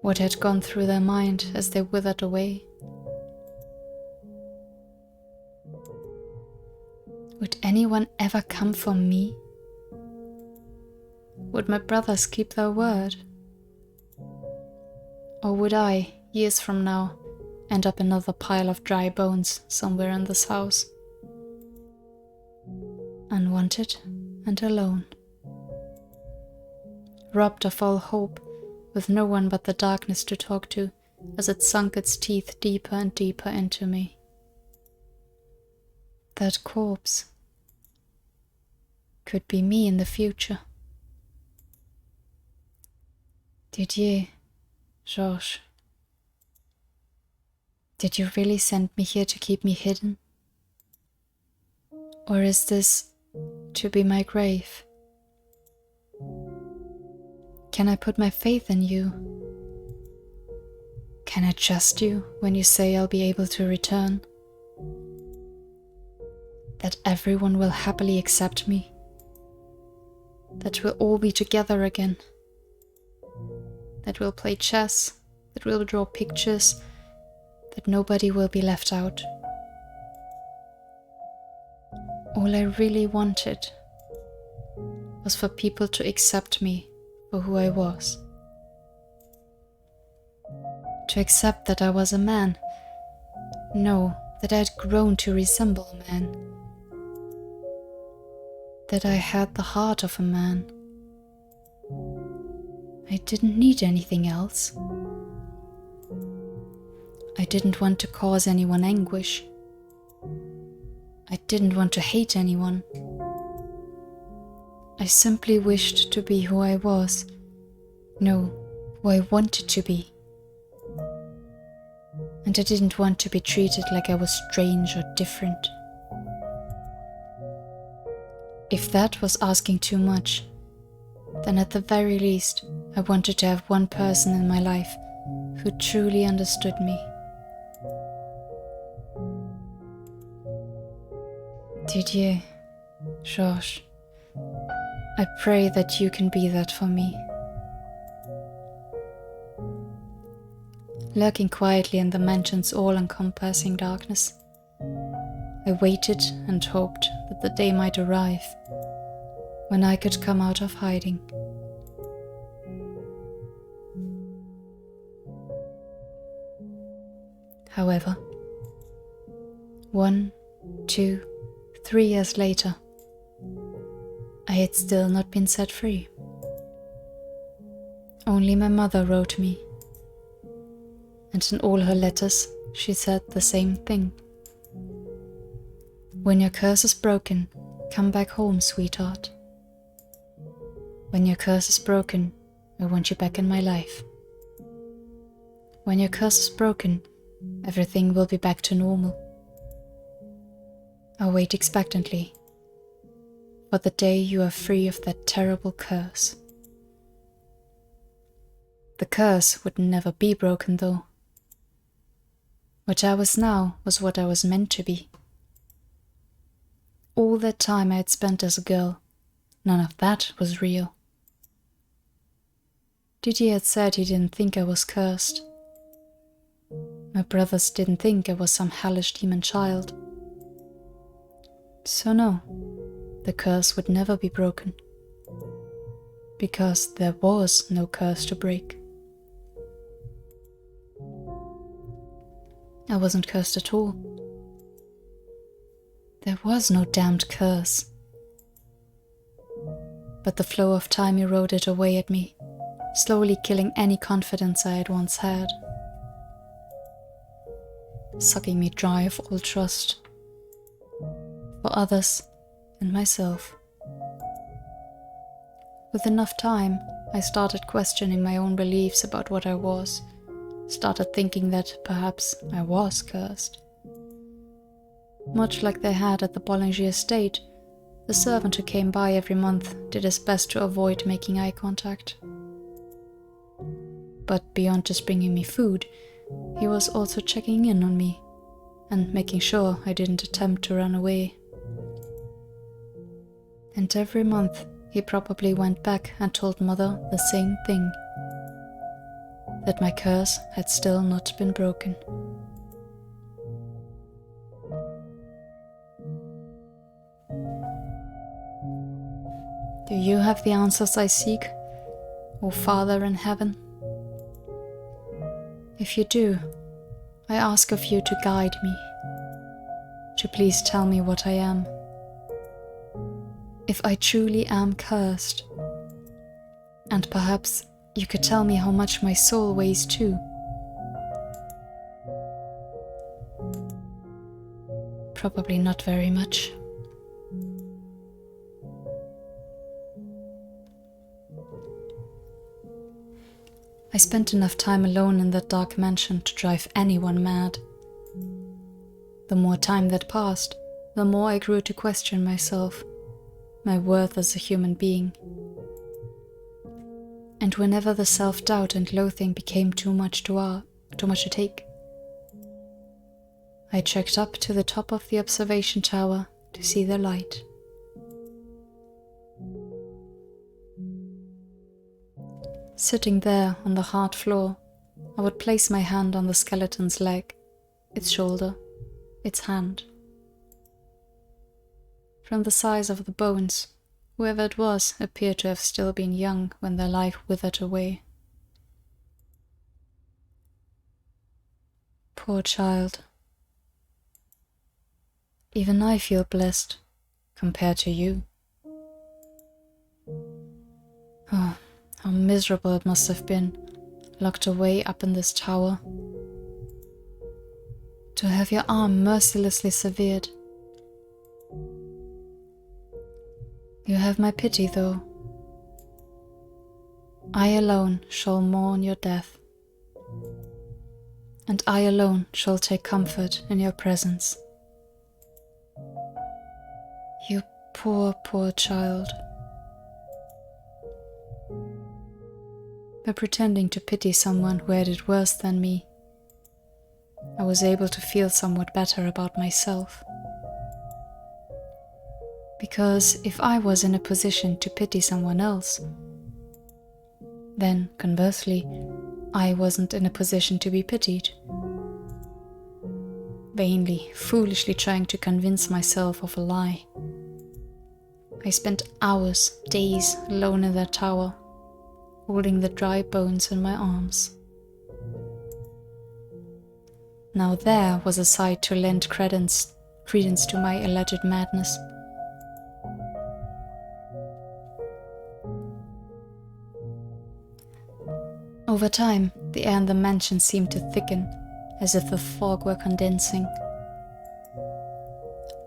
What had gone through their mind as they withered away? Would anyone ever come for me? Would my brothers keep their word? Or would I, years from now, end up another pile of dry bones somewhere in this house? Unwanted and alone. Robbed of all hope, with no one but the darkness to talk to, as it sunk its teeth deeper and deeper into me. That corpse could be me in the future. Didier, Georges, did you really send me here to keep me hidden? Or is this to be my grave? Can I put my faith in you? Can I trust you when you say I'll be able to return? That everyone will happily accept me? That we'll all be together again? That we'll play chess? That we'll draw pictures? That nobody will be left out? All I really wanted was for people to accept me for who I was. To accept that I was a man. No, that I had grown to resemble a man. That I had the heart of a man. I didn't need anything else. I didn't want to cause anyone anguish. I didn't want to hate anyone. I simply wished to be who I was. No, who I wanted to be. And I didn't want to be treated like I was strange or different. If that was asking too much, then at the very least, I wanted to have one person in my life who truly understood me. Didier, Georges, I pray that you can be that for me. Lurking quietly in the mansion's all-encompassing darkness, I waited and hoped that the day might arrive when I could come out of hiding. However, 1, 2, 3 years later, I had still not been set free. Only my mother wrote me, and in all her letters she said the same thing. When your curse is broken, come back home, sweetheart. When your curse is broken, I want you back in my life. When your curse is broken, everything will be back to normal. I'll wait expectantly for the day you are free of that terrible curse. The curse would never be broken, though. What I was now was what I was meant to be. All that time I had spent as a girl, none of that was real. Didier had said he didn't think I was cursed. My brothers didn't think I was some hellish demon child. So no, the curse would never be broken. Because there was no curse to break. I wasn't cursed at all. There was no damned curse. But the flow of time eroded away at me, slowly killing any confidence I had once had. sucking me dry of all trust for others and myself. With enough time, I started questioning my own beliefs about what I was, started thinking that perhaps I was cursed. Much like they had at the Bollinger estate, the servant who came by every month did his best to avoid making eye contact. But beyond just bringing me food, he was also checking in on me and making sure I didn't attempt to run away. And every month he probably went back and told Mother the same thing, that my curse had still not been broken. Do you have the answers I seek, O Father in heaven? If you do, I ask of you to guide me, to please tell me what I am. If I truly am cursed, and perhaps you could tell me how much my soul weighs too. Probably not very much. I spent enough time alone in that dark mansion to drive anyone mad. The more time that passed, the more I grew to question myself, my worth as a human being. And whenever the self-doubt and loathing became too much to take, I trekked up to the top of the observation tower to see the light. Sitting there on the hard floor, I would place my hand on the skeleton's leg, its shoulder, its hand. From the size of the bones, whoever it was appeared to have still been young when their life withered away. Poor child. Even I feel blessed, compared to you. Oh, how miserable it must have been, locked away up in this tower. To have your arm mercilessly severed. You have my pity, though. I alone shall mourn your death, and I alone shall take comfort in your presence. You poor, poor child. By pretending to pity someone who had it worse than me, I was able to feel somewhat better about myself. Because if I was in a position to pity someone else, then, conversely, I wasn't in a position to be pitied. Vainly, foolishly trying to convince myself of a lie, I spent hours, days alone in that tower, holding the dry bones in my arms. Now there was a sight to lend credence to my alleged madness. Over time, the air in the mansion seemed to thicken, as if the fog were condensing.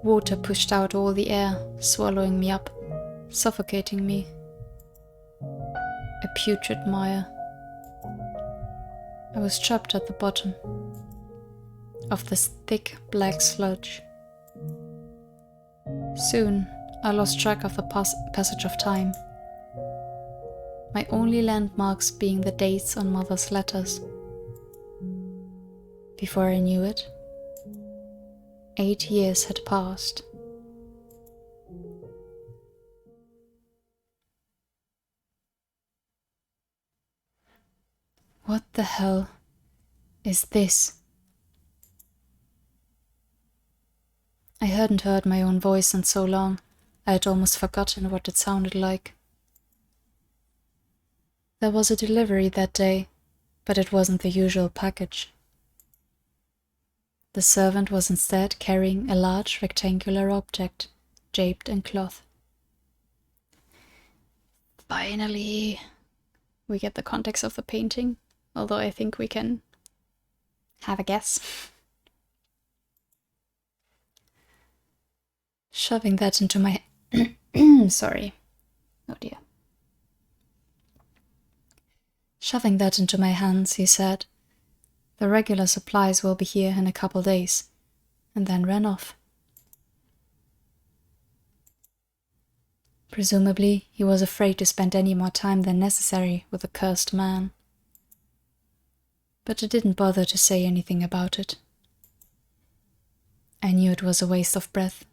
Water pushed out all the air, swallowing me up, suffocating me. A putrid mire. I was trapped at the bottom of this thick black sludge. Soon, I lost track of the passage of time, my only landmarks being the dates on Mother's letters. Before I knew it, 8 years had passed. What the hell is this? I hadn't heard my own voice in so long, I had almost forgotten what it sounded like. There was a delivery that day, but it wasn't the usual package. The servant was instead carrying a large rectangular object, draped in cloth. Finally, we get the context of the painting, although I think we can have a guess. Shoving that into my... Sorry. Oh dear. Shoving that into my hands, he said, "The regular supplies will be here in a couple days," and then ran off. Presumably, he was afraid to spend any more time than necessary with the cursed man. But I didn't bother to say anything about it. I knew it was a waste of breath,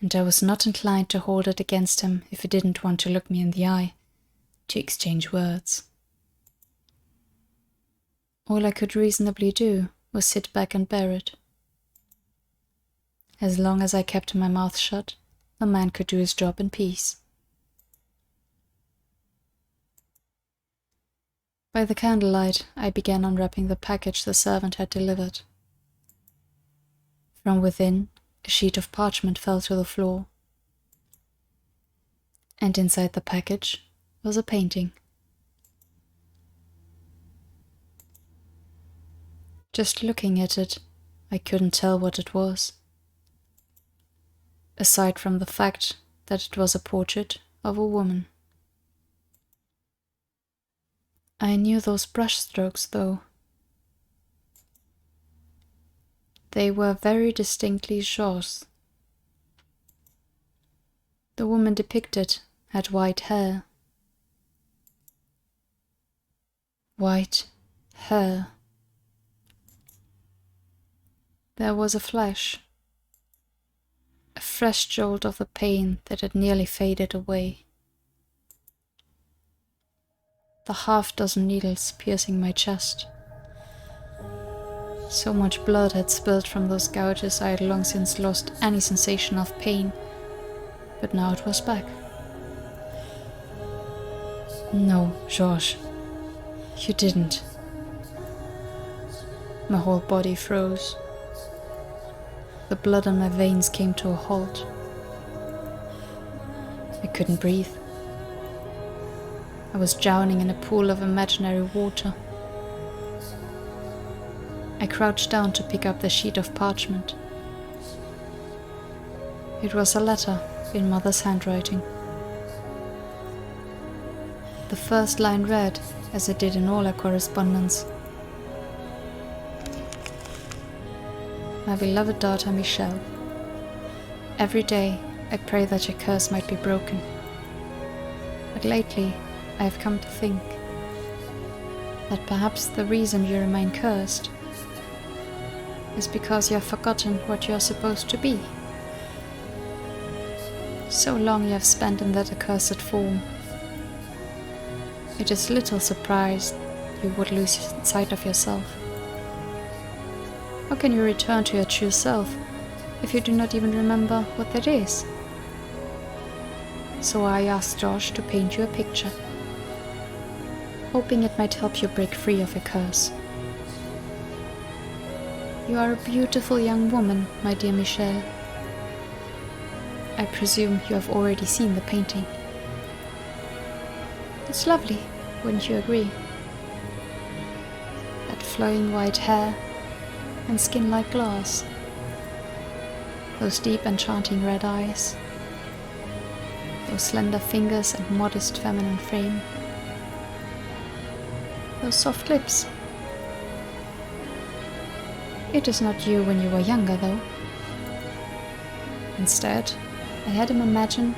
and I was not inclined to hold it against him if he didn't want to look me in the eye, to exchange words. All I could reasonably do was sit back and bear it. As long as I kept my mouth shut, the man could do his job in peace. By the candlelight, I began unwrapping the package the servant had delivered. From within, a sheet of parchment fell to the floor, and inside the package was a painting. Just looking at it, I couldn't tell what it was, aside from the fact that it was a portrait of a woman. I knew those brushstrokes, though. They were very distinctly Georges. The woman depicted had white hair. White hair. There was a flash, a fresh jolt of the pain that had nearly faded away. The half-dozen needles piercing my chest. So much blood had spilled from those gouges I had long since lost any sensation of pain, but now it was back. No, Georges, you didn't. My whole body froze. The blood in my veins came to a halt. I couldn't breathe. I was drowning in a pool of imaginary water. I crouched down to pick up the sheet of parchment. It was a letter in Mother's handwriting. The first line read, as it did in all our correspondence: "My beloved daughter Michelle, every day I pray that your curse might be broken. But lately I have come to think that perhaps the reason you remain cursed is because you have forgotten what you are supposed to be. So long you have spent in that accursed form. It is little surprise you would lose sight of yourself. How can you return to your true self if you do not even remember what that is? So I asked Georges to paint you a picture, hoping it might help you break free of your curse. You are a beautiful young woman, my dear Michelle. I presume you have already seen the painting. It's lovely, wouldn't you agree? That flowing white hair and skin like glass. Those deep enchanting red eyes. Those slender fingers and modest feminine frame. Those soft lips. It is not you when you were younger, though. Instead, I had him imagine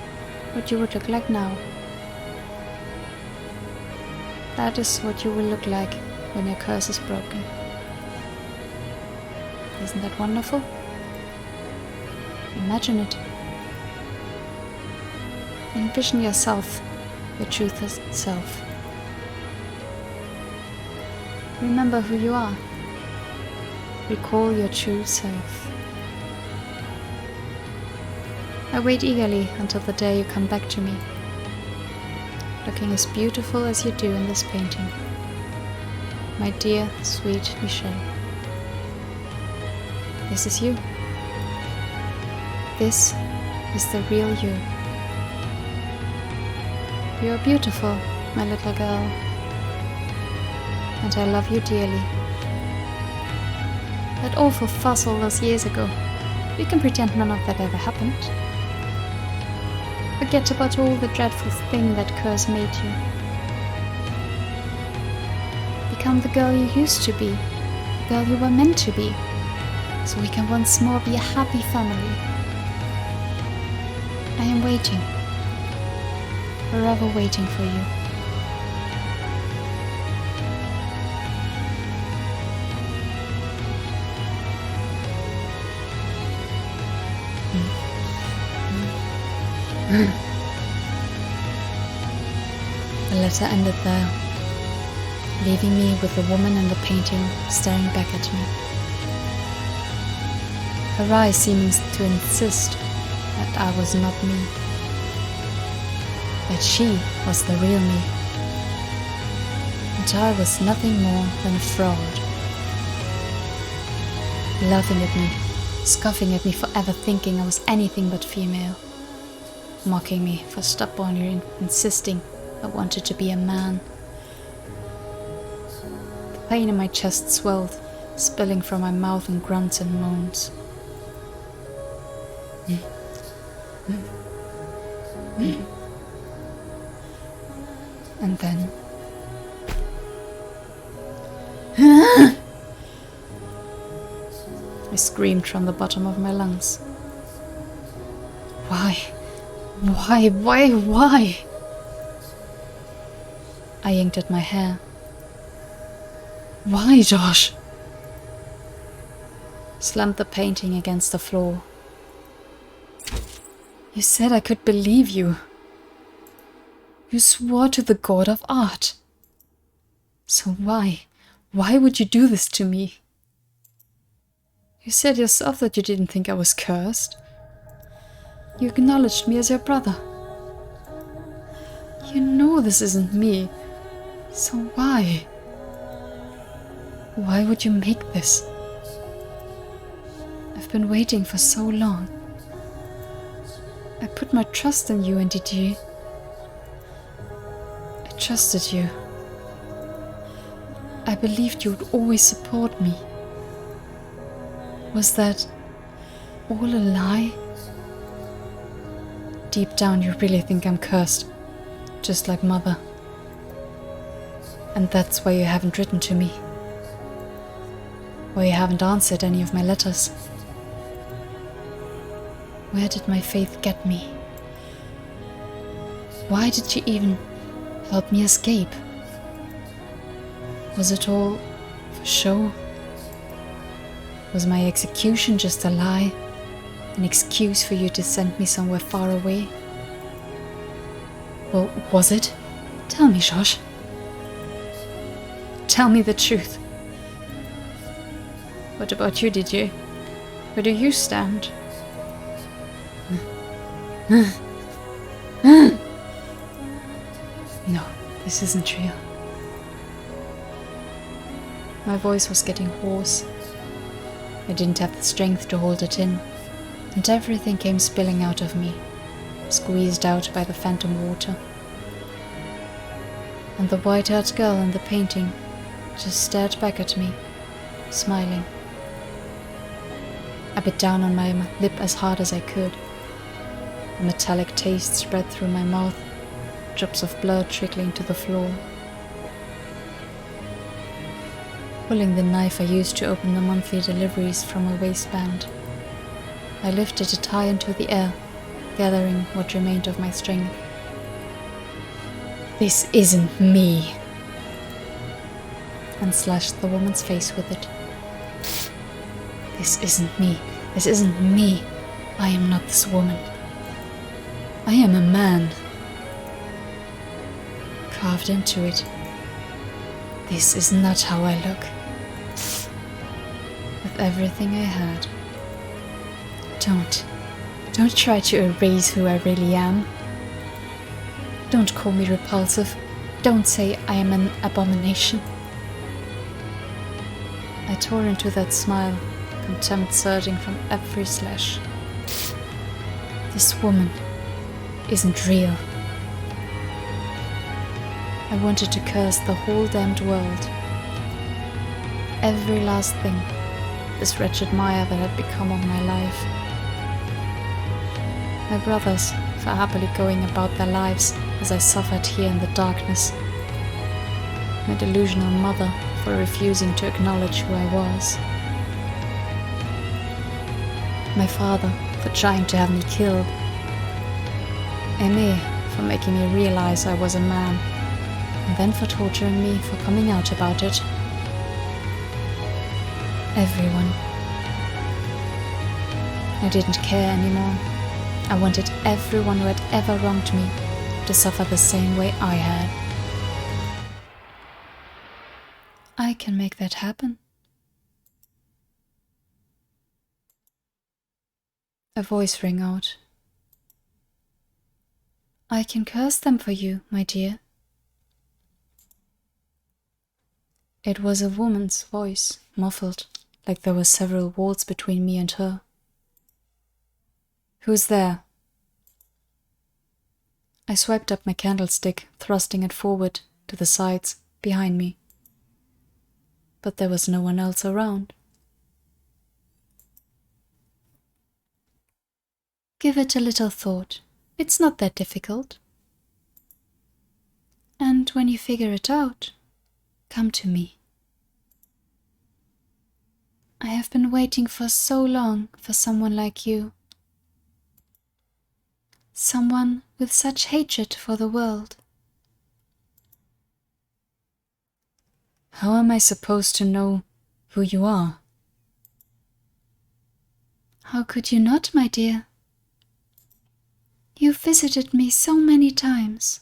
what you would look like now. That is what you will look like when your curse is broken. Isn't that wonderful? Imagine it. Envision yourself, your truest self. Remember who you are. Recall your true self. I wait eagerly until the day you come back to me, looking as beautiful as you do in this painting. My dear, sweet Michelle. This is you. This is the real you. You are beautiful, my little girl, and I love you dearly. That awful fuss all those years ago, We can pretend none of that ever happened. Forget about all the dreadful thing that curse made you. Become the girl you used to be, the girl you were meant to be, so we can once more be a happy family. I am waiting, forever waiting for you. The letter ended there, leaving me with the woman in the painting staring back at me. Her eyes seeming to insist that I was not me, that she was the real me, and I was nothing more than a fraud. Laughing at me, scoffing at me for ever thinking I was anything but female, mocking me for stubbornly insisting I wanted to be a man. The pain in my chest swelled, spilling from my mouth in grunts and moans. And then I screamed from the bottom of my lungs. Why? I yanked at my hair. Why, Josh? Slammed the painting against the floor. You said I could believe you. You swore to the god of art. So why would you do this to me? You said yourself that you didn't think I was cursed. You acknowledged me as your brother. You know this isn't me. So why? Why would you make this? I've been waiting for so long. I put my trust in you, and did you? I trusted you. I believed you would always support me. Was that all a lie? Deep down you really think I'm cursed, just like Mother. And that's why you haven't written to me. Why you haven't answered any of my letters. Where did my faith get me? Why did you even help me escape? Was it all for show? Was my execution just a lie? An excuse for you to send me somewhere far away? Well, was it? Tell me, Josh. Tell me the truth. What about you, did you? Where do you stand? No, this isn't real. My voice was getting hoarse. I didn't have the strength to hold it in, and everything came spilling out of me, squeezed out by the phantom water. And the white-haired girl in the painting just stared back at me, smiling. I bit down on my lip as hard as I could. A metallic taste spread through my mouth, drops of blood trickling to the floor. Pulling the knife I used to open the monthly deliveries from a waistband, I lifted it high into the air, gathering what remained of my strength. This isn't me! And slashed the woman's face with it. This isn't me. This isn't me. I am not this woman. I am a man. Carved into it. This is not how I look. With everything I had. Don't try to erase who I really am. Don't call me repulsive. Don't say I am an abomination. I tore into that smile, contempt surging from every slash. This woman isn't real. I wanted to curse the whole damned world. Every last thing, this wretched mire that had become of my life. my brothers for happily going about their lives as I suffered here in the darkness, my delusional mother for refusing to acknowledge who I was, my father for trying to have me killed, Aimé for making me realize I was a man, and then for torturing me for coming out about it. Everyone. I didn't care anymore. I wanted everyone who had ever wronged me to suffer the same way I had. I can make that happen. A voice rang out. I can curse them for you, my dear. It was a woman's voice, muffled, like there were several walls between me and her. Who's there? I swiped up my candlestick, thrusting it forward, to the sides, behind me. But there was no one else around. Give it a little thought. It's not that difficult. And when you figure it out, come to me. I have been waiting for so long for someone like you. Someone with such hatred for the world. How am I supposed to know who you are? How could you not, my dear? You visited me so many times.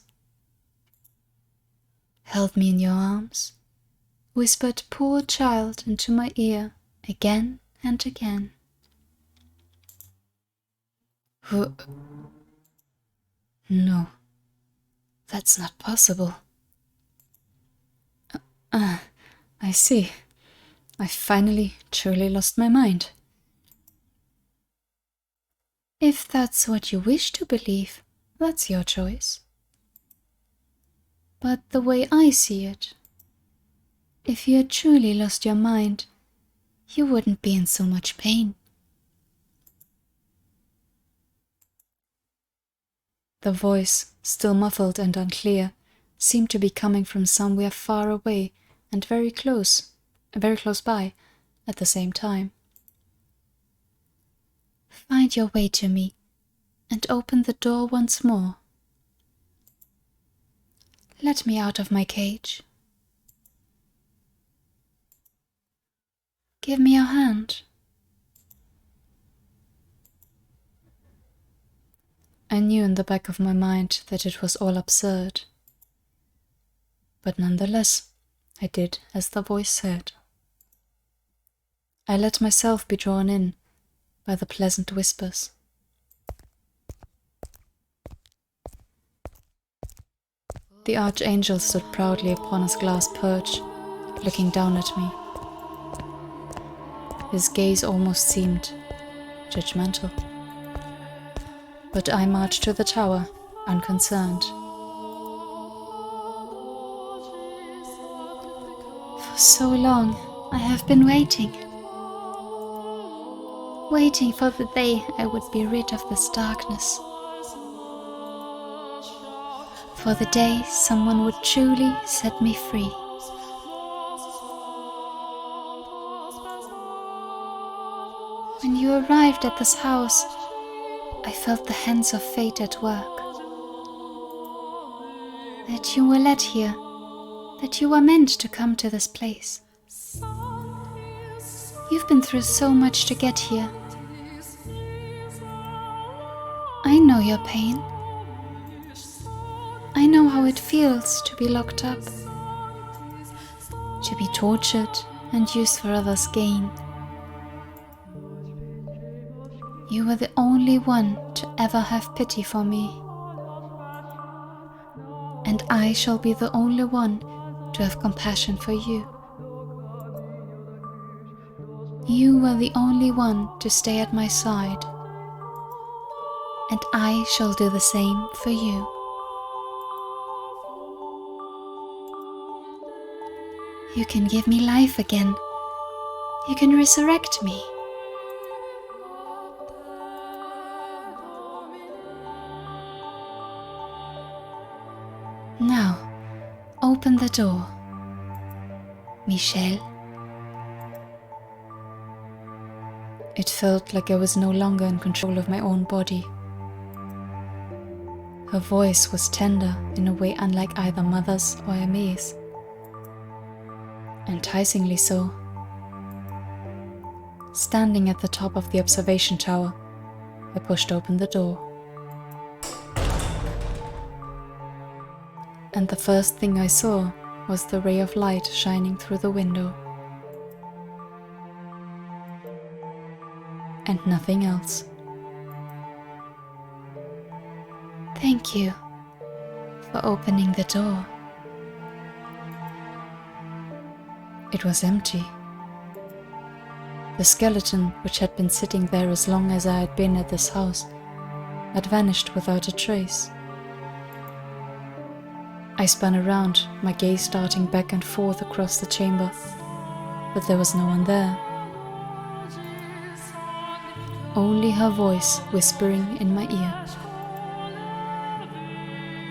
Held me in your arms, whispered poor child into my ear again and again. Who? No, that's not possible. I see. I finally truly lost my mind. If that's what you wish to believe, that's your choice. But the way I see it, if you had truly lost your mind, you wouldn't be in so much pain. The voice, still muffled and unclear, seemed to be coming from somewhere far away and very close by, at the same time. Find your way to me, and open the door once more. Let me out of my cage. Give me your hand. I knew in the back of my mind that it was all absurd. But nonetheless, I did as the voice said. I let myself be drawn in by the pleasant whispers. The archangel stood proudly upon his glass perch, looking down at me. His gaze almost seemed judgmental. But I marched to the tower, unconcerned. For so long, I have been waiting for the day I would be rid of this darkness. For the day someone would truly set me free. When you arrived at this house, I felt the hands of fate at work. That you were led here, that you were meant to come to this place. You've been through so much to get here. I know your pain. I know how it feels to be locked up, to be tortured and used for others' gain. You were the only one to ever have pity for me. And I shall be the only one to have compassion for you. You were the only one to stay at my side. And I shall do the same for you. You can give me life again. You can resurrect me. Open the door, Michelle. It felt like I was no longer in control of my own body. Her voice was tender in a way unlike either mother's or Hermé's. Enticingly so. Standing at the top of the observation tower, I pushed open the door. And the first thing I saw was the ray of light shining through the window. And nothing else. Thank you for opening the door. It was empty. The skeleton, which had been sitting there as long as I had been at this house, had vanished without a trace. I spun around, my gaze darting back and forth across the chamber, but there was no one there. Only her voice whispering in my ear.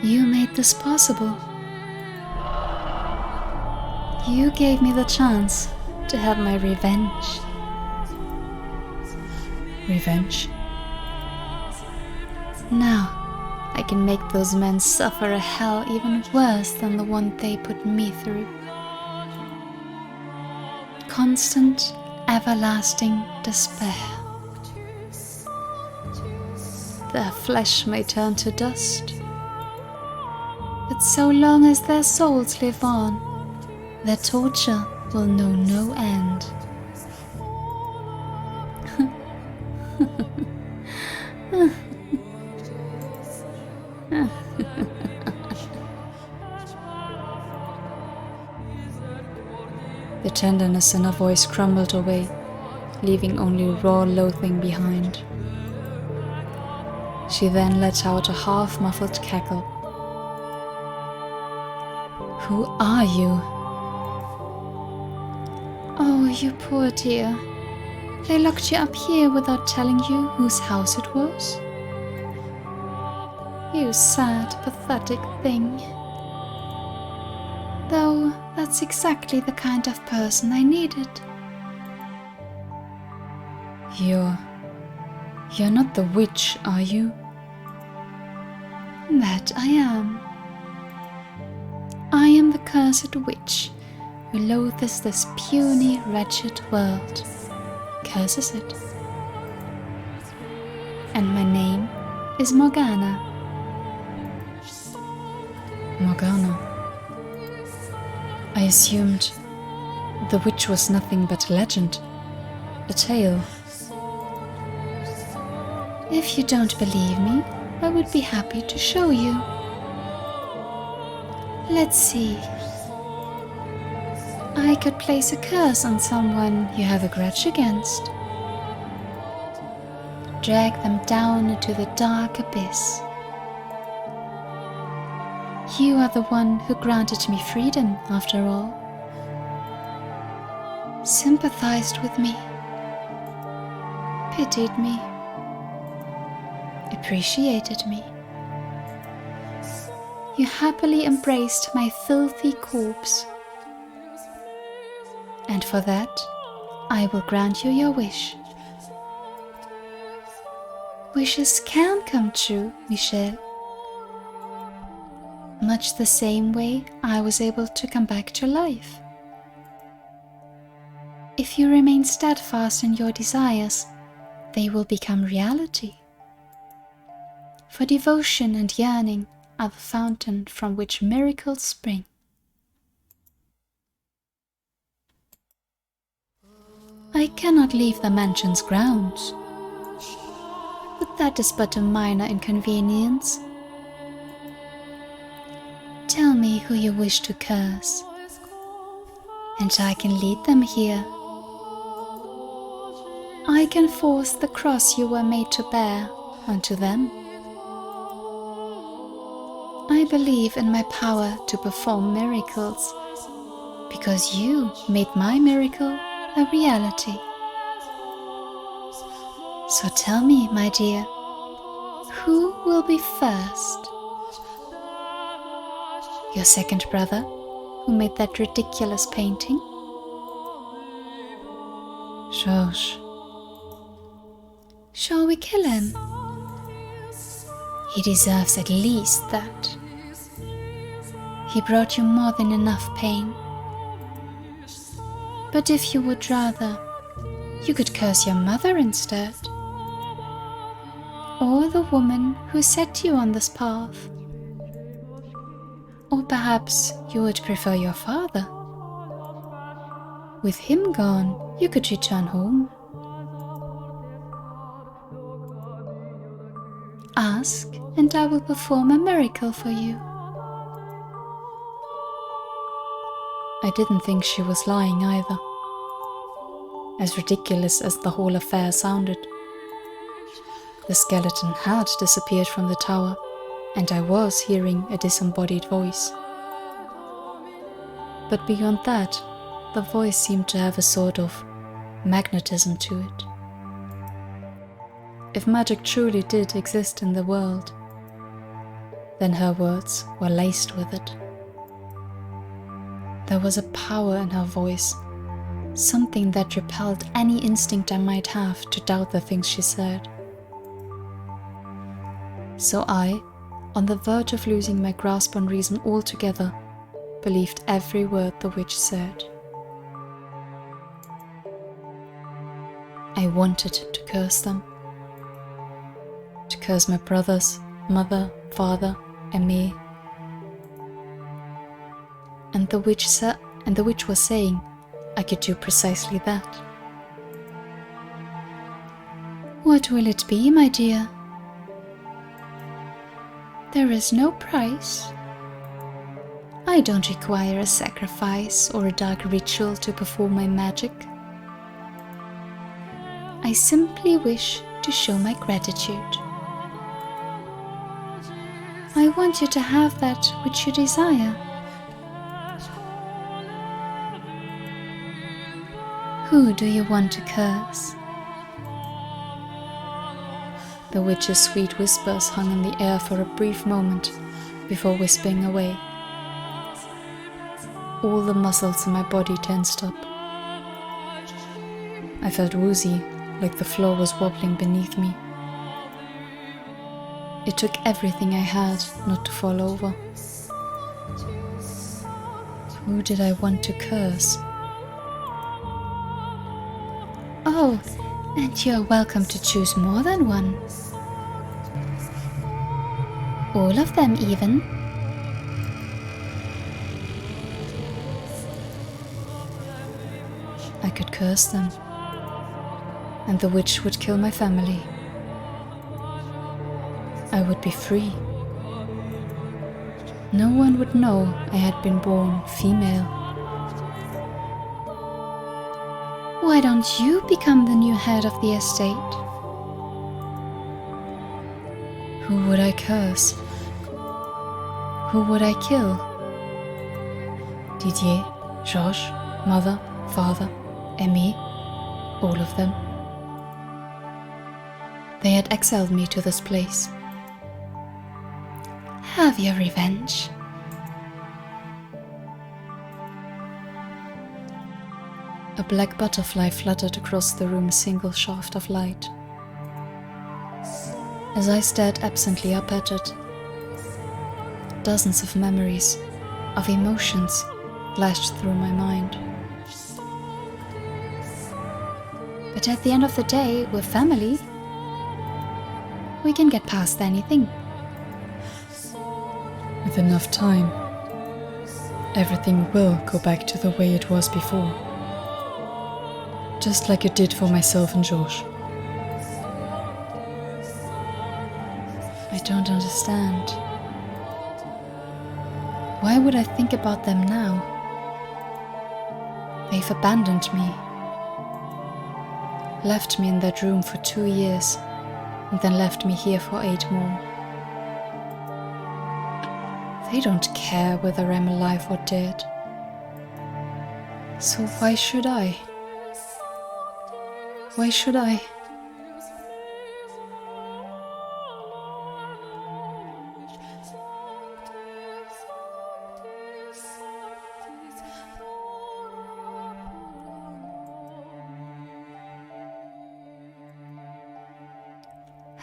You made this possible. You gave me the chance to have my revenge. Revenge? Now, I can make those men suffer a hell even worse than the one they put me through. Constant, everlasting despair. Their flesh may turn to dust, but so long as their souls live on, their torture will know no end. The tenderness in her voice crumbled away, leaving only raw loathing behind. She then let out a half-muffled cackle. Who are you? Oh, you poor dear. They locked you up here without telling you whose house it was? You sad, pathetic thing. Though that's exactly the kind of person I needed. You're not the witch, are you? That I am. I am the cursed witch who loathes this puny, wretched world, curses it. And my name is Morgana. Morgana. I assumed the witch was nothing but a legend, a tale. If you don't believe me, I would be happy to show you. Let's see. I could place a curse on someone you have a grudge against. Drag them down into the dark abyss. You are the one who granted me freedom, after all. Sympathized with me. Pitied me. Appreciated me. You happily embraced my filthy corpse. And for that, I will grant you your wish. Wishes can come true, Michelle. Much the same way I was able to come back to life. If you remain steadfast in your desires, they will become reality. For devotion and yearning are the fountain from which miracles spring. I cannot leave the mansion's grounds, but that is but a minor inconvenience. Tell me who you wish to curse, and I can lead them here. I can force the cross you were made to bear onto them. I believe in my power to perform miracles, because you made my miracle a reality. So tell me, my dear, who will be first? Your second brother, who made that ridiculous painting? Georges. Shall we kill him? He deserves at least that. He brought you more than enough pain. But if you would rather, you could curse your mother instead. Or the woman who set you on this path. Or perhaps you would prefer your father. With him gone, you could return home. Ask, and I will perform a miracle for you. I didn't think she was lying either. As ridiculous as the whole affair sounded. The skeleton had disappeared from the tower, and I was hearing a disembodied voice. But beyond that, the voice seemed to have a sort of magnetism to it. If magic truly did exist in the world, then her words were laced with it. There was a power in her voice, something that repelled any instinct I might have to doubt the things she said. So I, on the verge of losing my grasp on reason altogether, believed every word the witch said. I wanted to curse them. To curse my brothers, mother, father, and me. And the witch was saying I could do precisely that. What will it be, my dear? There is no price. I don't require a sacrifice or a dark ritual to perform my magic. I simply wish to show my gratitude. I want you to have that which you desire. Who do you want to curse? The witch's sweet whispers hung in the air for a brief moment before whispering away. All the muscles in my body tensed up. I felt woozy, like the floor was wobbling beneath me. It took everything I had not to fall over. Who did I want to curse? Oh, and you're welcome to choose more than one. All of them, even. I could curse them, and the witch would kill my family. I would be free. No one would know I had been born female. Why don't you become the new head of the estate? Who would I curse? Who would I kill? Didier, Georges, mother, father, and me, all of them. They had exiled me to this place. Have your revenge. A black butterfly fluttered across the room's single shaft of light. As I stared absently up at it, dozens of memories, of emotions, flashed through my mind. But at the end of the day, we're family. We can get past anything. With enough time, everything will go back to the way it was before. Just like it did for myself and Georges. I don't understand. Why would I think about them now? They've abandoned me. Left me in that room for 2 years, and then left me here for 8 more. They don't care whether I'm alive or dead. So why should I? Why should I?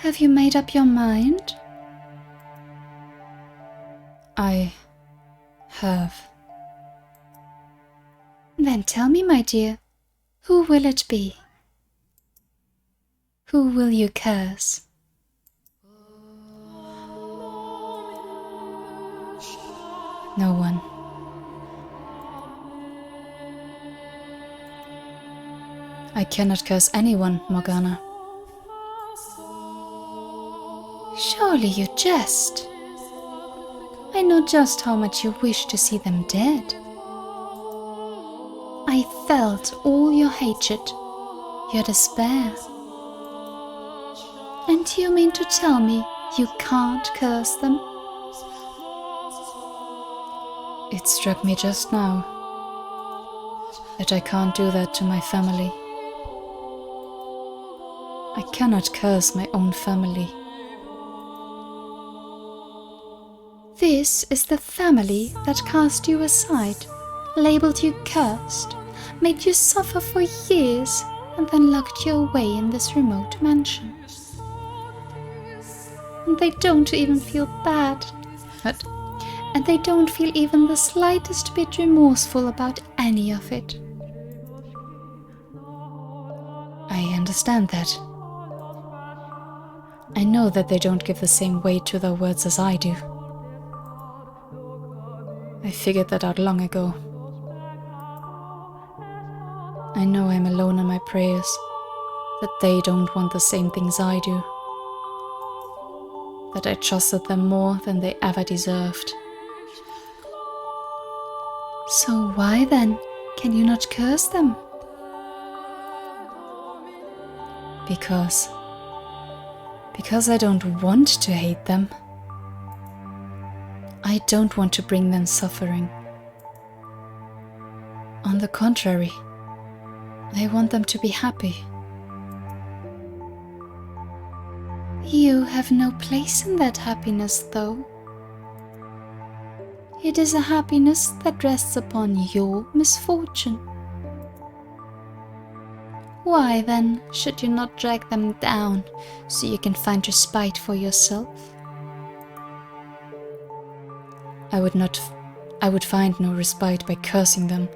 Have you made up your mind? I have. Then tell me, my dear, who will it be? Who will you curse? No one. I cannot curse anyone, Morgana. Surely you jest. I know just how much you wish to see them dead. I felt all your hatred, your despair. And you mean to tell me you can't curse them? It struck me just now that I can't do that to my family. I cannot curse my own family. This is the family that cast you aside, labeled you cursed, made you suffer for years, and then locked you away in this remote mansion. And they don't even feel bad. What? And they don't feel even the slightest bit remorseful about any of it. I understand that. I know that they don't give the same weight to their words as I do. I figured that out long ago. I know I'm alone in my prayers, that they don't want the same things I do, that I trusted them more than they ever deserved. So why then can you not curse them? Because I don't want to hate them. I don't want to bring them suffering. On the contrary, I want them to be happy. You have no place in that happiness, though. It is a happiness that rests upon your misfortune. Why then should you not drag them down so you can find respite for yourself? I would find no respite by cursing them.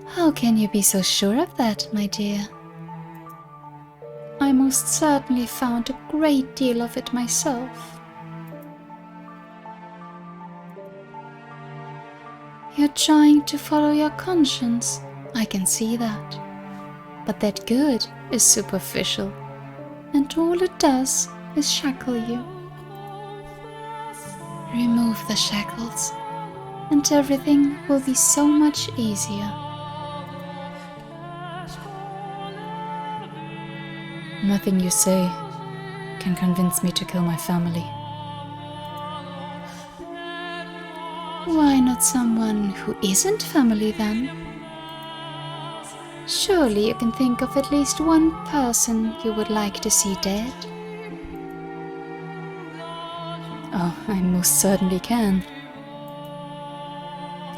How can you be so sure of that, my dear? I most certainly found a great deal of it myself. You're trying to follow your conscience, I can see that. But that good is superficial, and all it does is shackle you. Remove the shackles, and everything will be so much easier. Nothing you say can convince me to kill my family. Why not someone who isn't family then? Surely you can think of at least one person you would like to see dead. Oh, I most certainly can.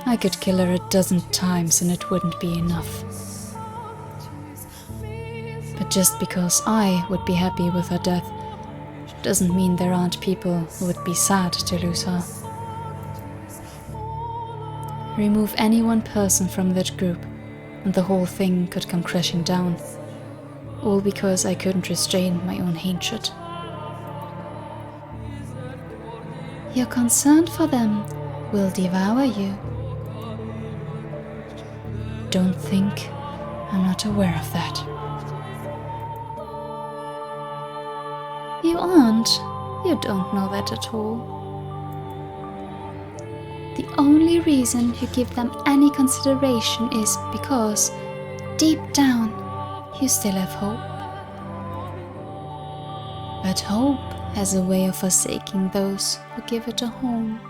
I could kill her 12 times and it wouldn't be enough. But just because I would be happy with her death doesn't mean there aren't people who would be sad to lose her. Remove any one person from that group and the whole thing could come crashing down, all because I couldn't restrain my own hatred. Your concern for them will devour you. Don't think I'm not aware of that. You aren't. You don't know that at all. The only reason you give them any consideration is because, deep down, you still have hope. But hope has a way of forsaking those who give it a home.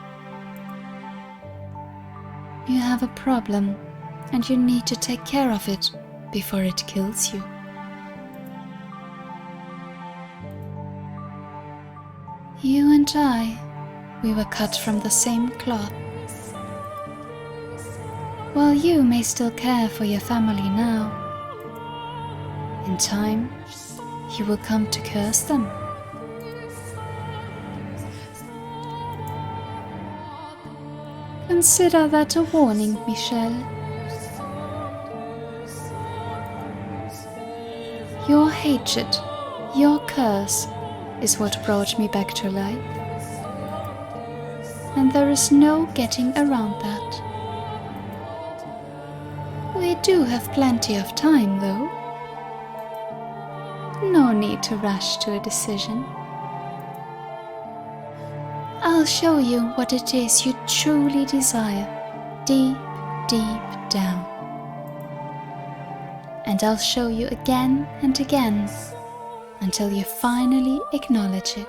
You have a problem, and you need to take care of it before it kills you. You and I, we were cut from the same cloth. While you may still care for your family now, in time, You will come to curse them. Consider that a warning, Michelle. Your hatred, your curse, is what brought me back to life. And there is no getting around that. We do have plenty of time, though. No need to rush to a decision. I'll show you what it is you truly desire, deep, deep down. And I'll show you again and again, until you finally acknowledge it.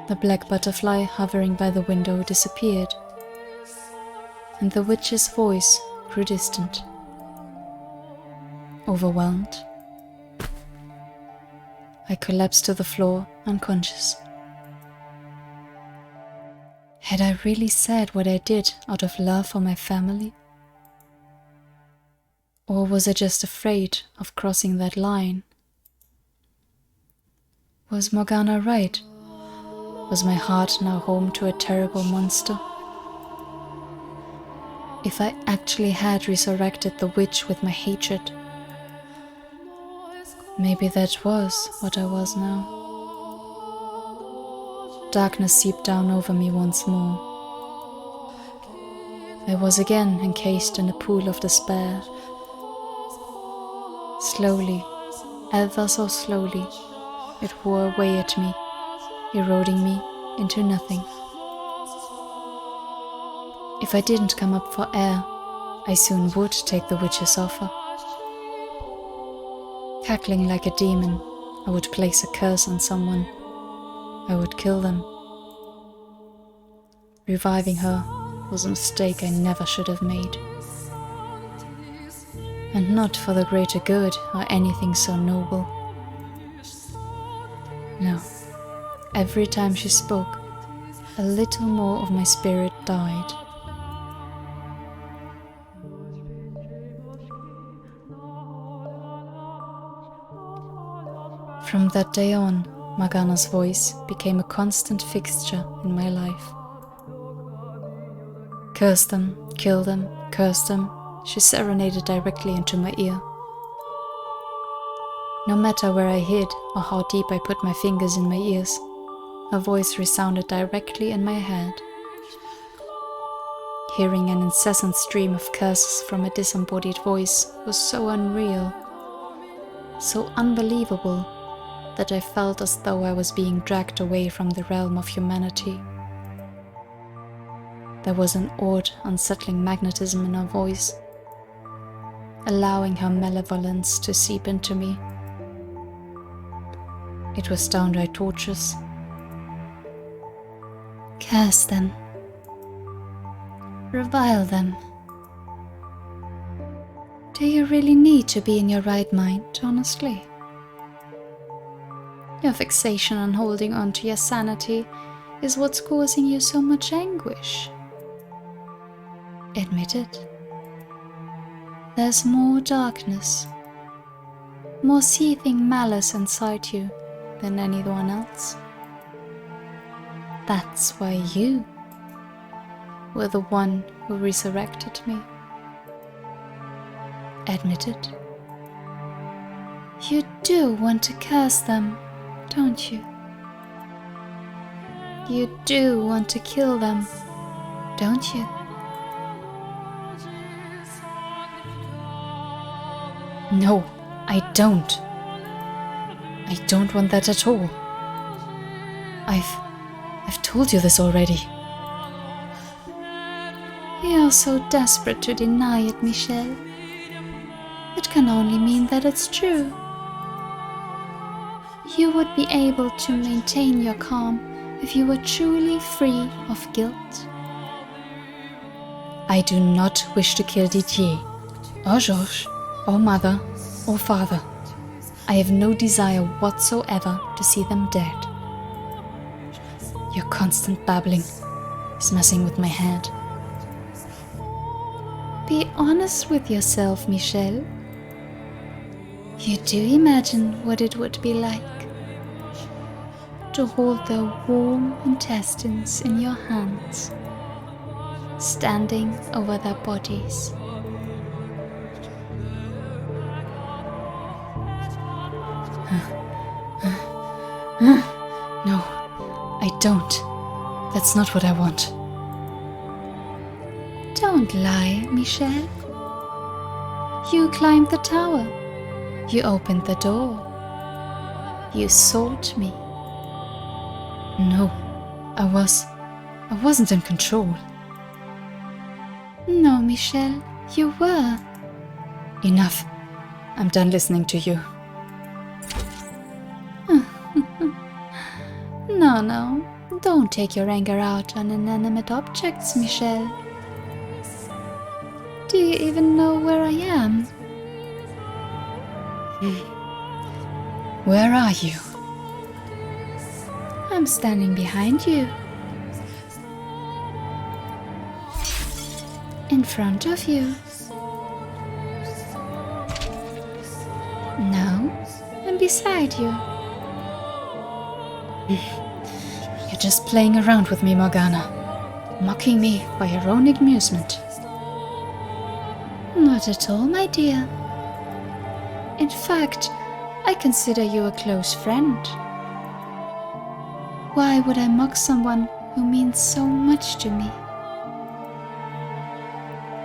The black butterfly hovering by the window disappeared, and the witch's voice grew distant. Overwhelmed, I collapsed to the floor, unconscious. Had I really said what I did out of love for my family? Or was I just afraid of crossing that line? Was Morgana right? Was my heart now home to a terrible monster? If I actually had resurrected the witch with my hatred, maybe that was what I was now. Darkness seeped down over me once more. I was again encased in a pool of despair. Slowly, ever so slowly, it wore away at me, eroding me into nothing. If I didn't come up for air, I soon would take the witch's offer. Cackling like a demon, I would place a curse on someone. I would kill them. Reviving her was a mistake I never should have made. And not for the greater good or anything so noble. No, every time she spoke, a little more of my spirit died. From that day on, Morgana's voice became a constant fixture in my life. Curse them, kill them, curse them, she serenaded directly into my ear. No matter where I hid or how deep I put my fingers in my ears, her voice resounded directly in my head. Hearing an incessant stream of curses from a disembodied voice was so unreal, so unbelievable, that I felt as though I was being dragged away from the realm of humanity. There was an odd, unsettling magnetism in her voice, allowing her malevolence to seep into me. It was downright torturous. Curse them. Revile them. Do you really need to be in your right mind, honestly? Your fixation on holding on to your sanity is what's causing you so much anguish. Admit it. There's more darkness, more seething malice inside you than anyone else. That's why you were the one who resurrected me. Admit it. You do want to curse them, don't you? You do want to kill them, don't you? No, I don't. I don't want that at all. I've told you this already. You're so desperate to deny it, Michelle. It can only mean that it's true. You would be able to maintain your calm if you were truly free of guilt. I do not wish to kill Didier, or Georges, or mother, or father. I have no desire whatsoever to see them dead. Your constant babbling is messing with my head. Be honest with yourself, Michelle. You do imagine what it would be like to hold their warm intestines in your hands, standing over their bodies. No, I don't. That's not what I want. Don't lie, Michelle. You climbed the tower. You opened the door. You sought me. No, I wasn't in control. No, Michelle, you were. Enough. I'm done listening to you. No, don't take your anger out on inanimate objects, Michelle. Do you even know where I am? Where are you? I'm standing behind you. In front of you. Now, I'm beside you. You're just playing around with me, Morgana. Mocking me for your own amusement. Not at all, my dear. In fact, I consider you a close friend. Why would I mock someone who means so much to me?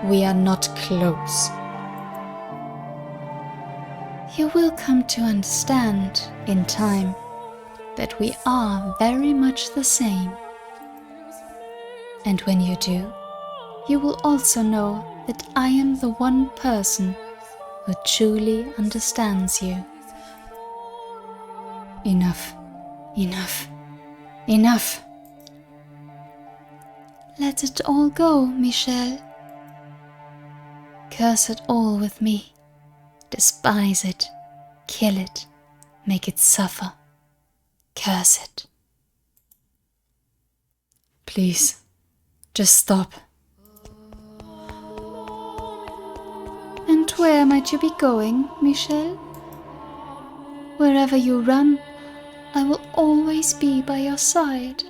We are not close. You will come to understand, in time, that we are very much the same. And when you do, you will also know that I am the one person who truly understands you. Enough. Enough. Enough. Let it all go, Michelle. Curse it all with me. Despise it. Kill it. Make it suffer. Curse it. Please, just stop. And where might you be going, Michelle? Wherever you run, I will always be by your side.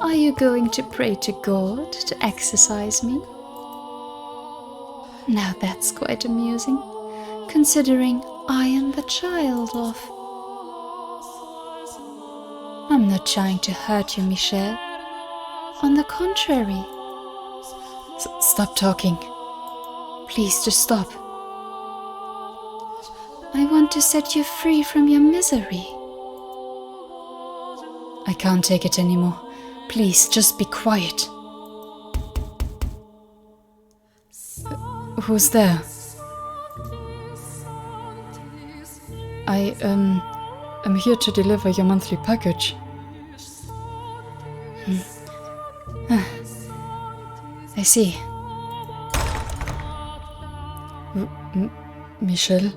Are you going to pray to God to exorcise me? Now that's quite amusing, considering I am the child of... I'm not trying to hurt you, Michelle. On the contrary. Stop talking. Please, just stop. I want to set you free from your misery. I can't take it anymore. Please, just be quiet. Who's there? I'm here to deliver your monthly package. I see. Michelle?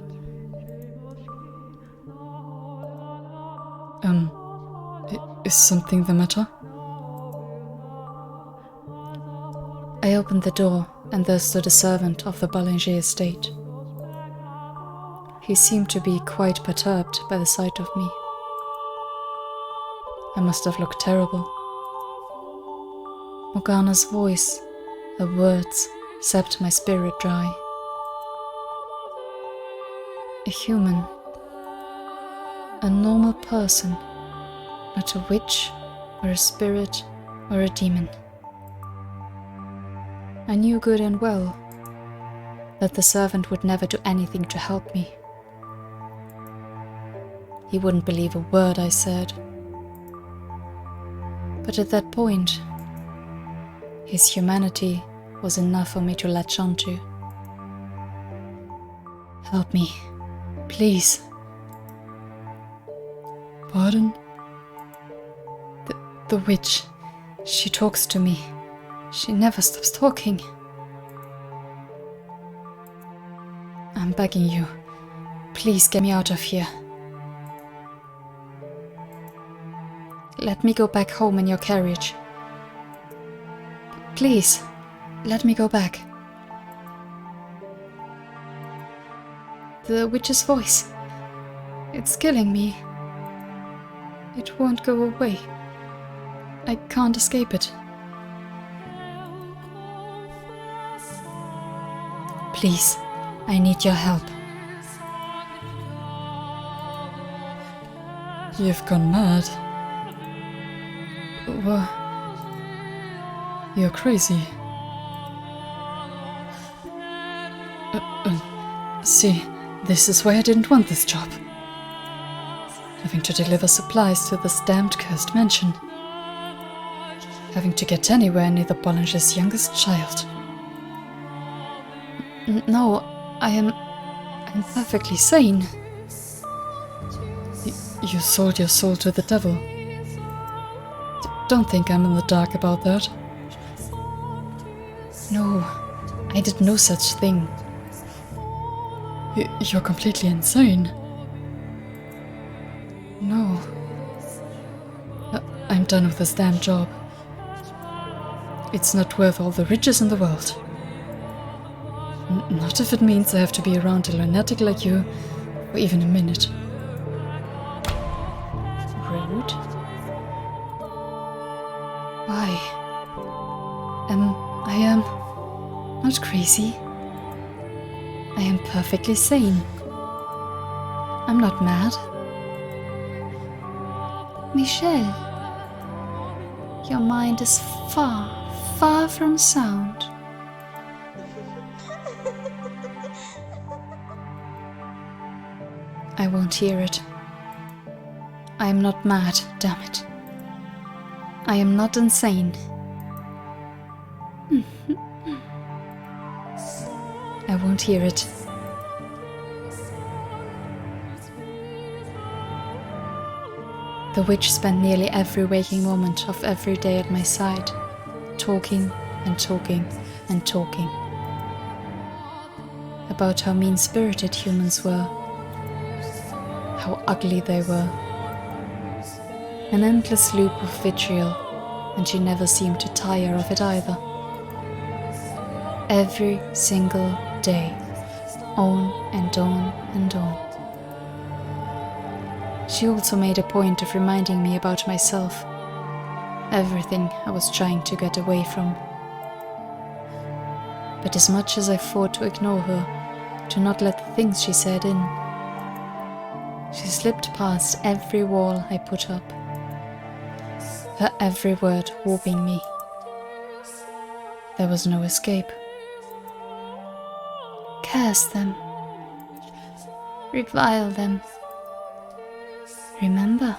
Is something the matter? I opened the door, and there stood a servant of the Ballinger estate. He seemed to be quite perturbed by the sight of me. I must have looked terrible. Morgana's voice, her words, sapped my spirit dry. A human, a normal person, not a witch, or a spirit, or a demon. I knew good and well that the servant would never do anything to help me. He wouldn't believe a word I said. But at that point, his humanity was enough for me to latch onto. Help me, please. Pardon? The witch, she talks to me. She never stops talking. I'm begging you, please get me out of here. Let me go back home in your carriage. Please, let me go back. The witch's voice. It's killing me. It won't go away. I can't escape it. Please, I need your help. You've gone mad. What? You're crazy. See, this is why I didn't want this job. Having to deliver supplies to this damned cursed mansion. Having to get anywhere near the Bollinger's youngest child. No, I'm perfectly sane. You sold your soul to the devil. Don't think I'm in the dark about that. No, I did no such thing. You're completely insane. No. I'm done with this damn job. It's not worth all the riches in the world. Not if it means I have to be around a lunatic like you for even a minute. Rude? Why? I am not crazy. I am perfectly sane. I'm not mad. Michelle, your mind is far, far from sound. I won't hear it. I am not mad, damn it. I am not insane. I won't hear it. The witch spent nearly every waking moment of every day at my side, talking and talking and talking. About how mean-spirited humans were, how ugly they were. An endless loop of vitriol, and she never seemed to tire of it either. Every single day, on and on and on. She also made a point of reminding me about myself, everything I was trying to get away from. But as much as I fought to ignore her, to not let the things she said in, she slipped past every wall I put up, her every word warping me. There was no escape. Curse them. Revile them. Remember.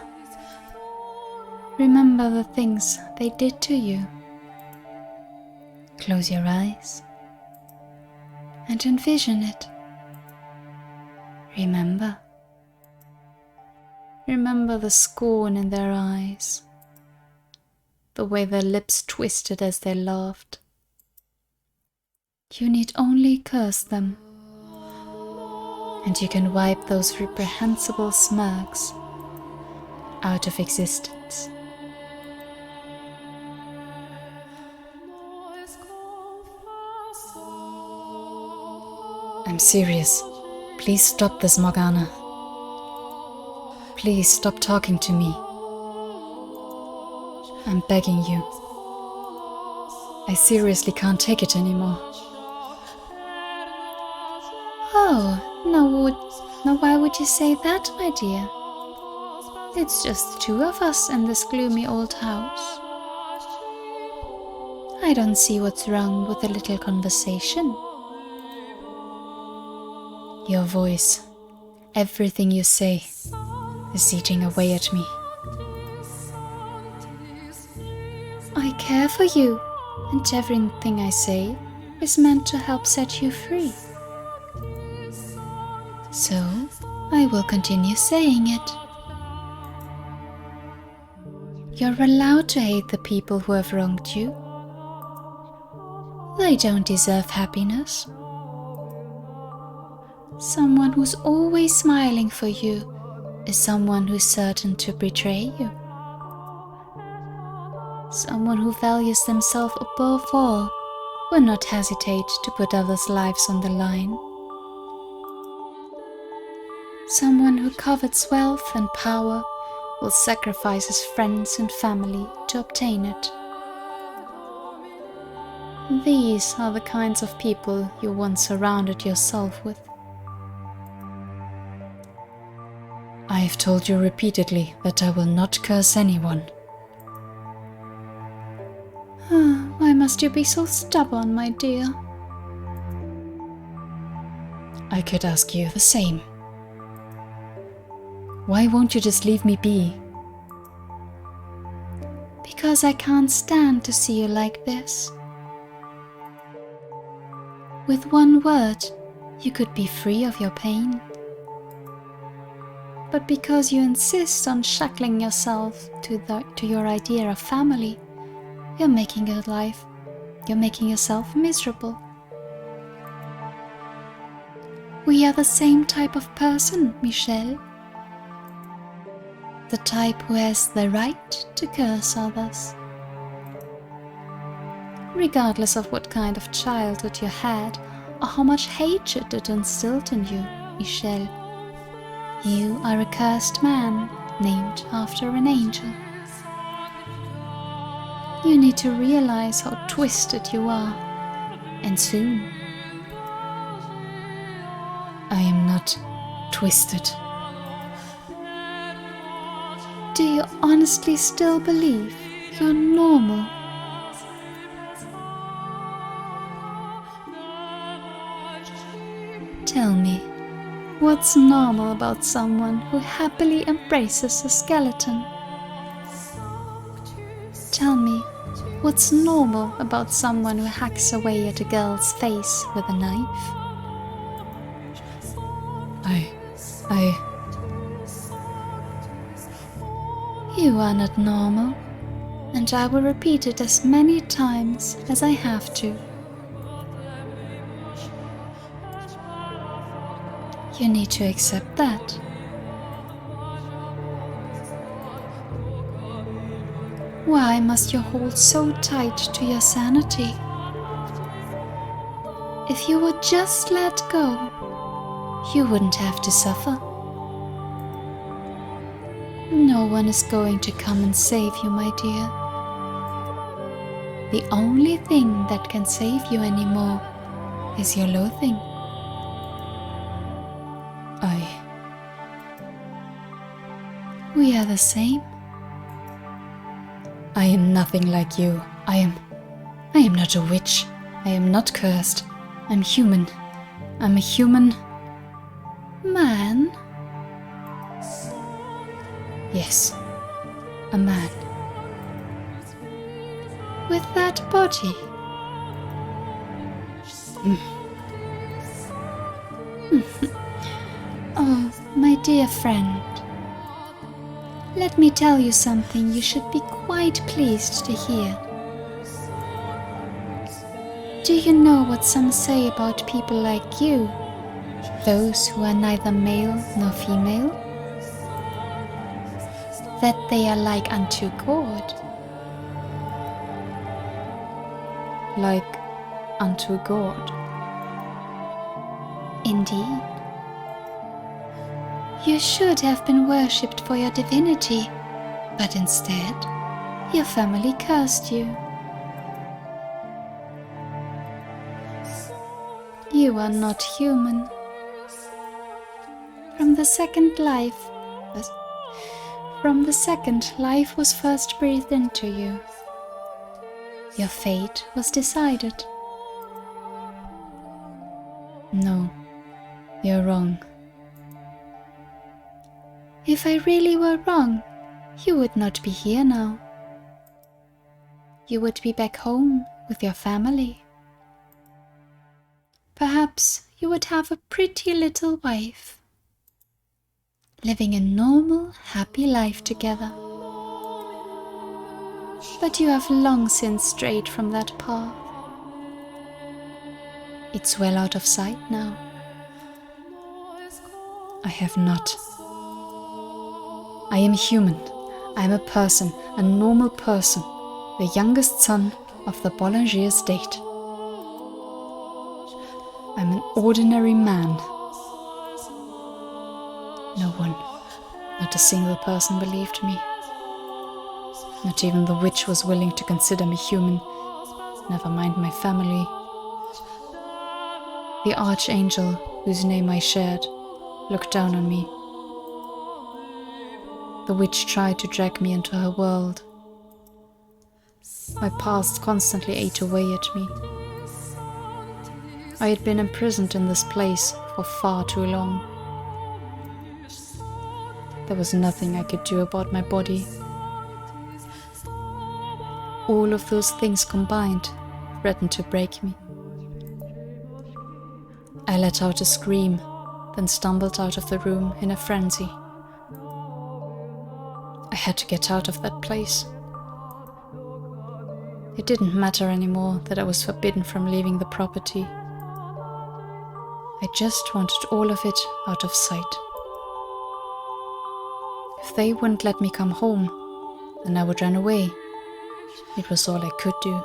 Remember the things they did to you. Close your eyes and envision it. Remember. Remember the scorn in their eyes, the way their lips twisted as they laughed. You need only curse them, and you can wipe those reprehensible smirks out of existence. I'm serious. Please stop this, Morgana. Please stop talking to me. I'm begging you. I seriously can't take it anymore. Oh, now why would you say that, my dear? It's just the two of us in this gloomy old house. I don't see what's wrong with a little conversation. Your voice, everything you say, is eating away at me. I care for you, and everything I say is meant to help set you free. So, I will continue saying it. You're allowed to hate the people who have wronged you. They don't deserve happiness. Someone who's always smiling for you is someone who's certain to betray you. Someone who values themselves above all will not hesitate to put others' lives on the line. Someone who covets wealth and power will sacrifice his friends and family to obtain it. These are the kinds of people you once surrounded yourself with. I have told you repeatedly that I will not curse anyone. Why must you be so stubborn, my dear? I could ask you the same. Why won't you just leave me be? Because I can't stand to see you like this. With one word, you could be free of your pain. But because you insist on shackling yourself to your idea of family, you're making yourself miserable. We are the same type of person, Michelle. The type who has the right to curse others. Regardless of what kind of childhood you had, or how much hatred it instilled in you, Michelle, you are a cursed man named after an angel. You need to realize how twisted you are, and soon. I am not twisted. Do you honestly still believe you're normal? Tell me, what's normal about someone who happily embraces a skeleton? Tell me, what's normal about someone who hacks away at a girl's face with a knife? You are not normal, and I will repeat it as many times as I have to. You need to accept that. Why must you hold so tight to your sanity? If you would just let go, you wouldn't have to suffer. No one is going to come and save you, my dear. The only thing that can save you anymore is your loathing. We are the same. I am nothing like you. I am not a witch. I am not cursed. I'm human. I'm a human man. Yes, a man. With that body. Oh, my dear friend. Let me tell you something you should be quite pleased to hear. Do you know what some say about people like you? Those who are neither male nor female? That they are like unto God. Like unto God. Indeed. You should have been worshipped for your divinity, but instead, your family cursed you. You are not human. From the second life was first breathed into you. Your fate was decided. No, you're wrong. If I really were wrong, you would not be here now. You would be back home with your family. Perhaps you would have a pretty little wife, living a normal, happy life together. But you have long since strayed from that path. It's well out of sight now. I have not. I am human. I am a person, a normal person. the youngest son of the Boulanger estate. I'm an ordinary man. No one, not a single person believed me. Not even the witch was willing to consider me human, never mind my family. The archangel, whose name I shared, looked down on me. The witch tried to drag me into her world. My past constantly ate away at me. I had been imprisoned in this place for far too long. There was nothing I could do about my body. All of those things combined threatened to break me. I let out a scream, then stumbled out of the room in a frenzy. I had to get out of that place. It didn't matter anymore that I was forbidden from leaving the property. I just wanted all of it out of sight. If they wouldn't let me come home, then I would run away. It was all I could do.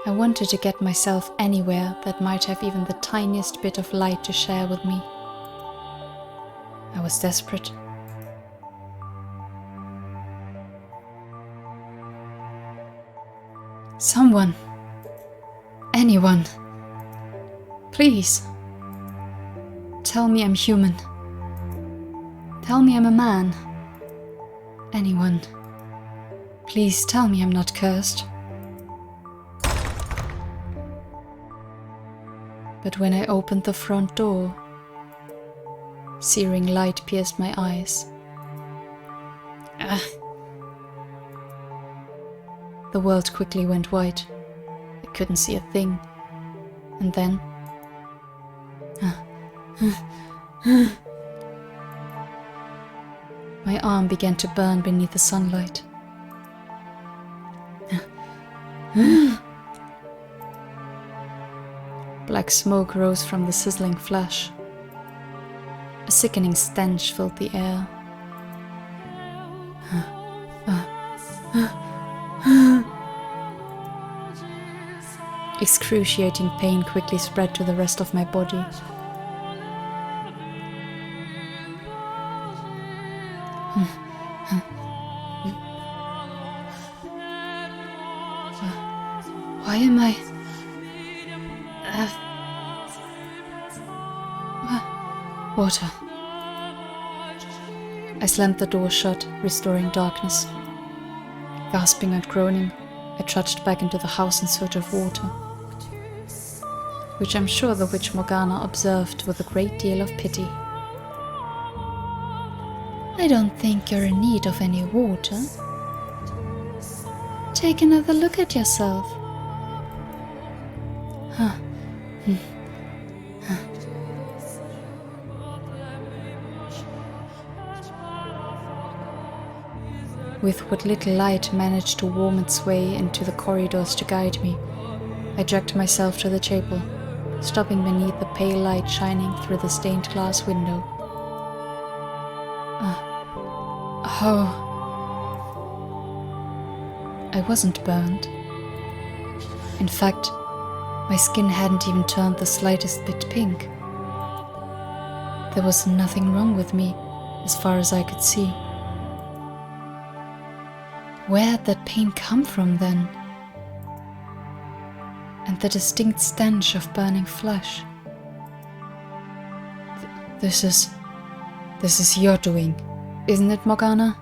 I wanted to get myself anywhere that might have even the tiniest bit of light to share with me. I was desperate. Someone, anyone, please, tell me I'm human. Tell me I'm a man. Anyone, please tell me I'm not cursed. But when I opened the front door, searing light pierced my eyes. The world quickly went white. I couldn't see a thing. And then... my arm began to burn beneath the sunlight. Black smoke rose from the sizzling flash. A sickening stench filled the air. Excruciating pain quickly spread to the rest of my body. Why am I... Water. I slammed the door shut, restoring darkness. Gasping and groaning, I trudged back into the house in search of water, which I'm sure the witch Morgana observed with a great deal of pity. I don't think you're in need of any water. Take another look at yourself. With what little light managed to worm its way into the corridors to guide me, I dragged myself to the chapel, stopping beneath the pale light shining through the stained glass window. I wasn't burned. In fact, my skin hadn't even turned the slightest bit pink. There was nothing wrong with me, as far as I could see. Where had that pain come from then? And the distinct stench of burning flesh. This is your doing, isn't it, Morgana?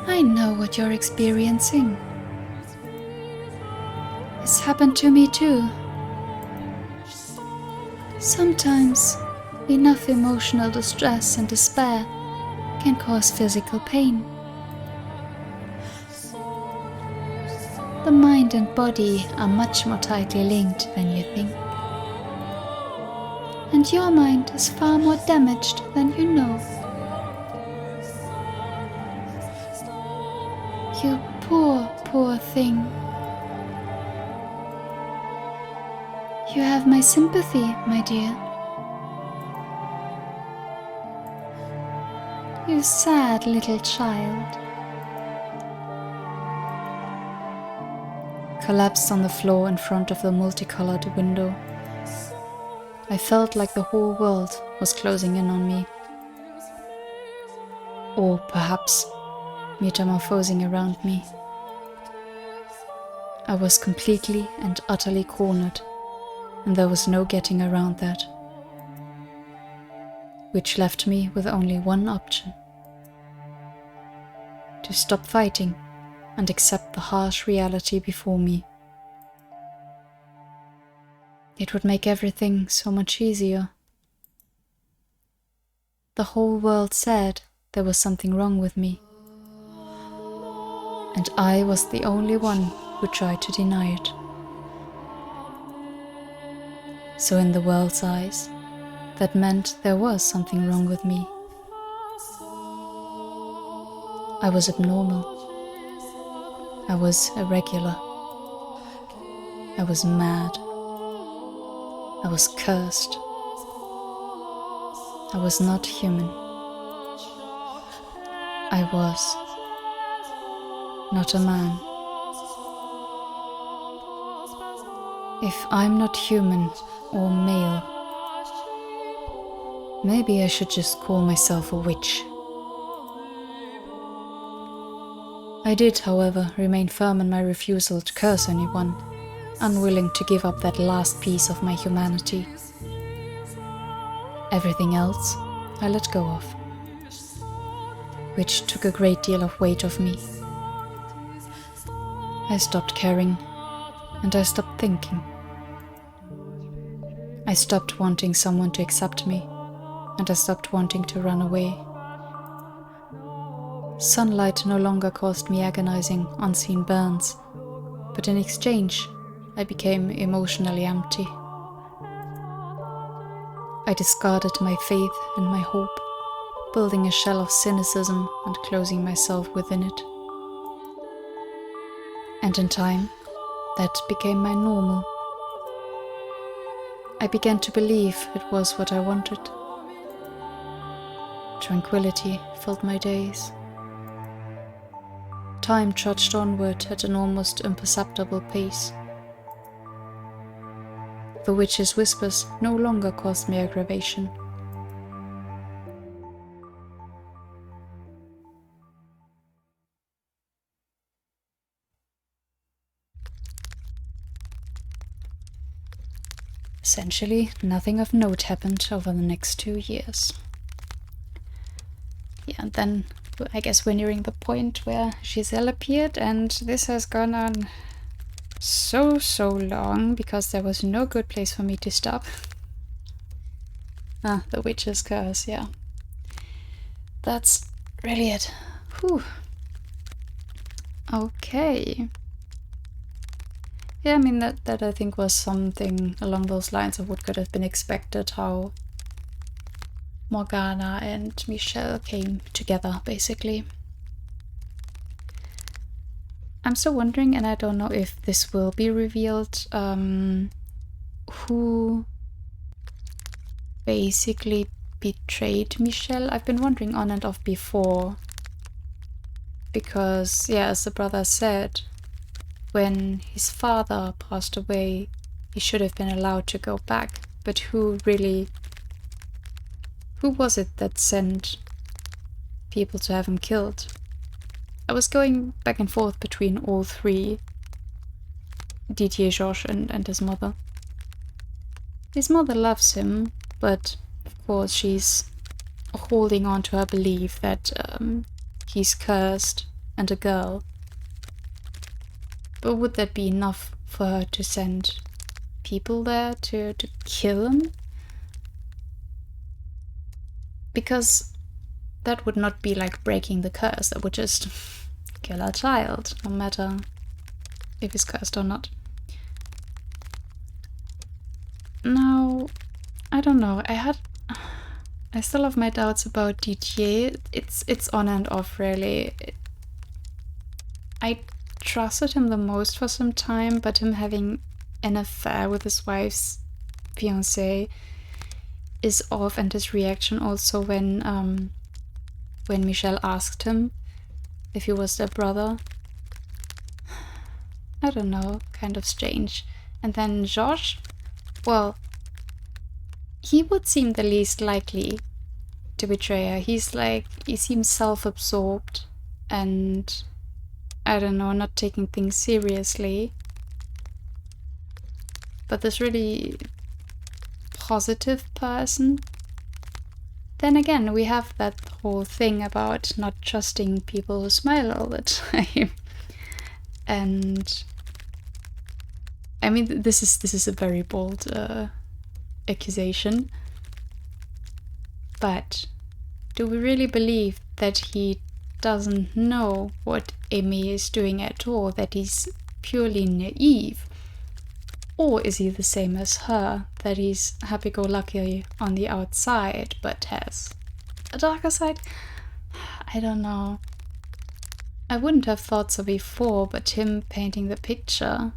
I know what you're experiencing. This happened to me too. Sometimes, enough emotional distress and despair can cause physical pain. The mind and body are much more tightly linked than you think. And your mind is far more damaged than you know. You poor, poor thing. You have my sympathy, my dear. You sad little child. Collapsed on the floor in front of the multicolored window. I felt like the whole world was closing in on me. Or perhaps metamorphosing around me. I was completely and utterly cornered, and there was no getting around that. Which left me with only one option. To stop fighting and accept the harsh reality before me. It would make everything so much easier. The whole world said there was something wrong with me. And I was the only one who tried to deny it. So in the world's eyes, that meant there was something wrong with me. I was abnormal. I was irregular. I was mad. I was cursed. I was not human. I was not a man. If I'm not human or male, maybe I should just call myself a witch. I did, however, remain firm in my refusal to curse anyone, unwilling to give up that last piece of my humanity. Everything else I let go of, which took a great deal of weight off me. I stopped caring, and I stopped thinking. I stopped wanting someone to accept me, and I stopped wanting to run away. Sunlight no longer caused me agonizing, unseen burns, but in exchange, I became emotionally empty. I discarded my faith and my hope, building a shell of cynicism and closing myself within it. And in time, that became my normal. I began to believe it was what I wanted. Tranquility filled my days. Time trudged onward at an almost imperceptible pace. The witch's whispers no longer caused me aggravation. Essentially, nothing of note happened over the next 2 years. Yeah, and then I guess we're nearing the point where Giselle appeared, and this has gone on so long because there was no good place for me to stop. The witch's curse, yeah. That's really it. Whew. Okay. Yeah, I mean, that I think was something along those lines of what could have been expected, how Morgana and Michelle came together, basically. I'm still wondering, and I don't know if this will be revealed, who basically betrayed Michelle. I've been wondering on and off before. Because, yeah, as the brother said, when his father passed away, he should have been allowed to go back. But who was it that sent people to have him killed? I was going back and forth between all three. Didier, Georges, and his mother. His mother loves him, but of course she's holding on to her belief that he's cursed and a girl. But would that be enough for her to send people there to kill him? Because that would not be like breaking the curse. That would just kill our child, no matter if he's cursed or not. Now, I don't know. I still have my doubts about Didier. It's on and off, really. I trusted him the most for some time, but him having an affair with his wife's fiancé is off, and his reaction also when when Michel asked him if he was their brother. I don't know, kind of strange. And then Georges, well, he would seem the least likely to betray her. He seems self-absorbed and, I don't know, not taking things seriously. But this really positive person, then again, we have that whole thing about not trusting people who smile all the time. And I mean, this is a very bold accusation. But do we really believe that he doesn't know what Aimee is doing at all, that he's purely naive? Or is he the same as her, that he's happy-go-lucky on the outside, but has a darker side? I don't know. I wouldn't have thought so before, but him painting the picture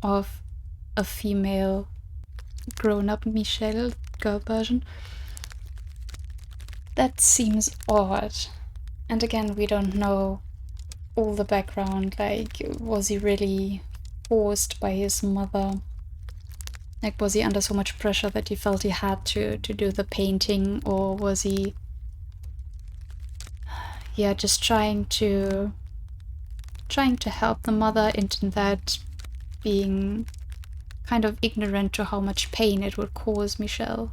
of a female grown-up Michel, girl version, that seems odd. And again, we don't know all the background, like, was he really forced by his mother? Like, was he under so much pressure that he felt he had to do the painting, or was he, yeah, just trying to help the mother, into that being kind of ignorant to how much pain it would cause Michel?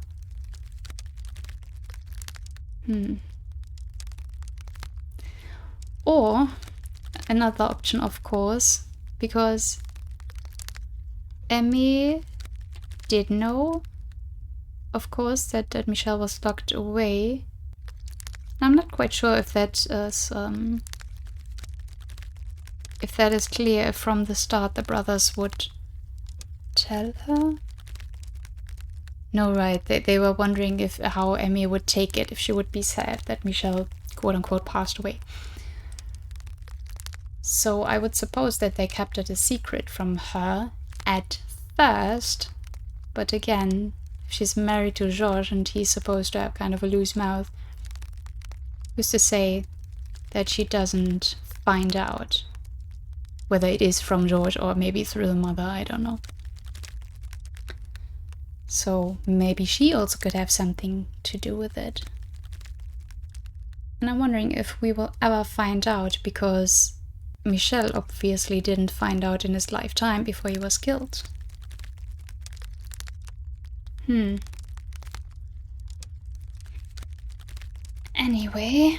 Or another option, of course, because Aimee did know, of course, that Michel was locked away. I'm not quite sure if that is clear, if from the start the brothers would tell her. No, right, they were wondering how Aimee would take it, if she would be sad that Michel, quote-unquote, passed away. So I would suppose that they kept it a secret from her at first, but again, if she's married to Georges and he's supposed to have kind of a loose mouth, who's to say that she doesn't find out? Whether it is from Georges or maybe through the mother, I don't know. So maybe she also could have something to do with it. And I'm wondering if we will ever find out, because Michel obviously didn't find out in his lifetime before he was killed. Anyway,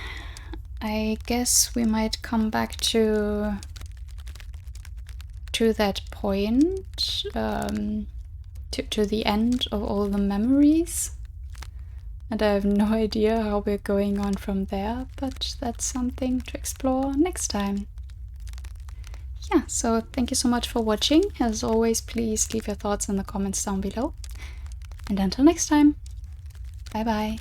I guess we might come back to that point, to the end of all the memories. And I have no idea how we're going on from there, but that's something to explore next time. Yeah, so thank you so much for watching. As always, please leave your thoughts in the comments down below. And until next time, bye bye.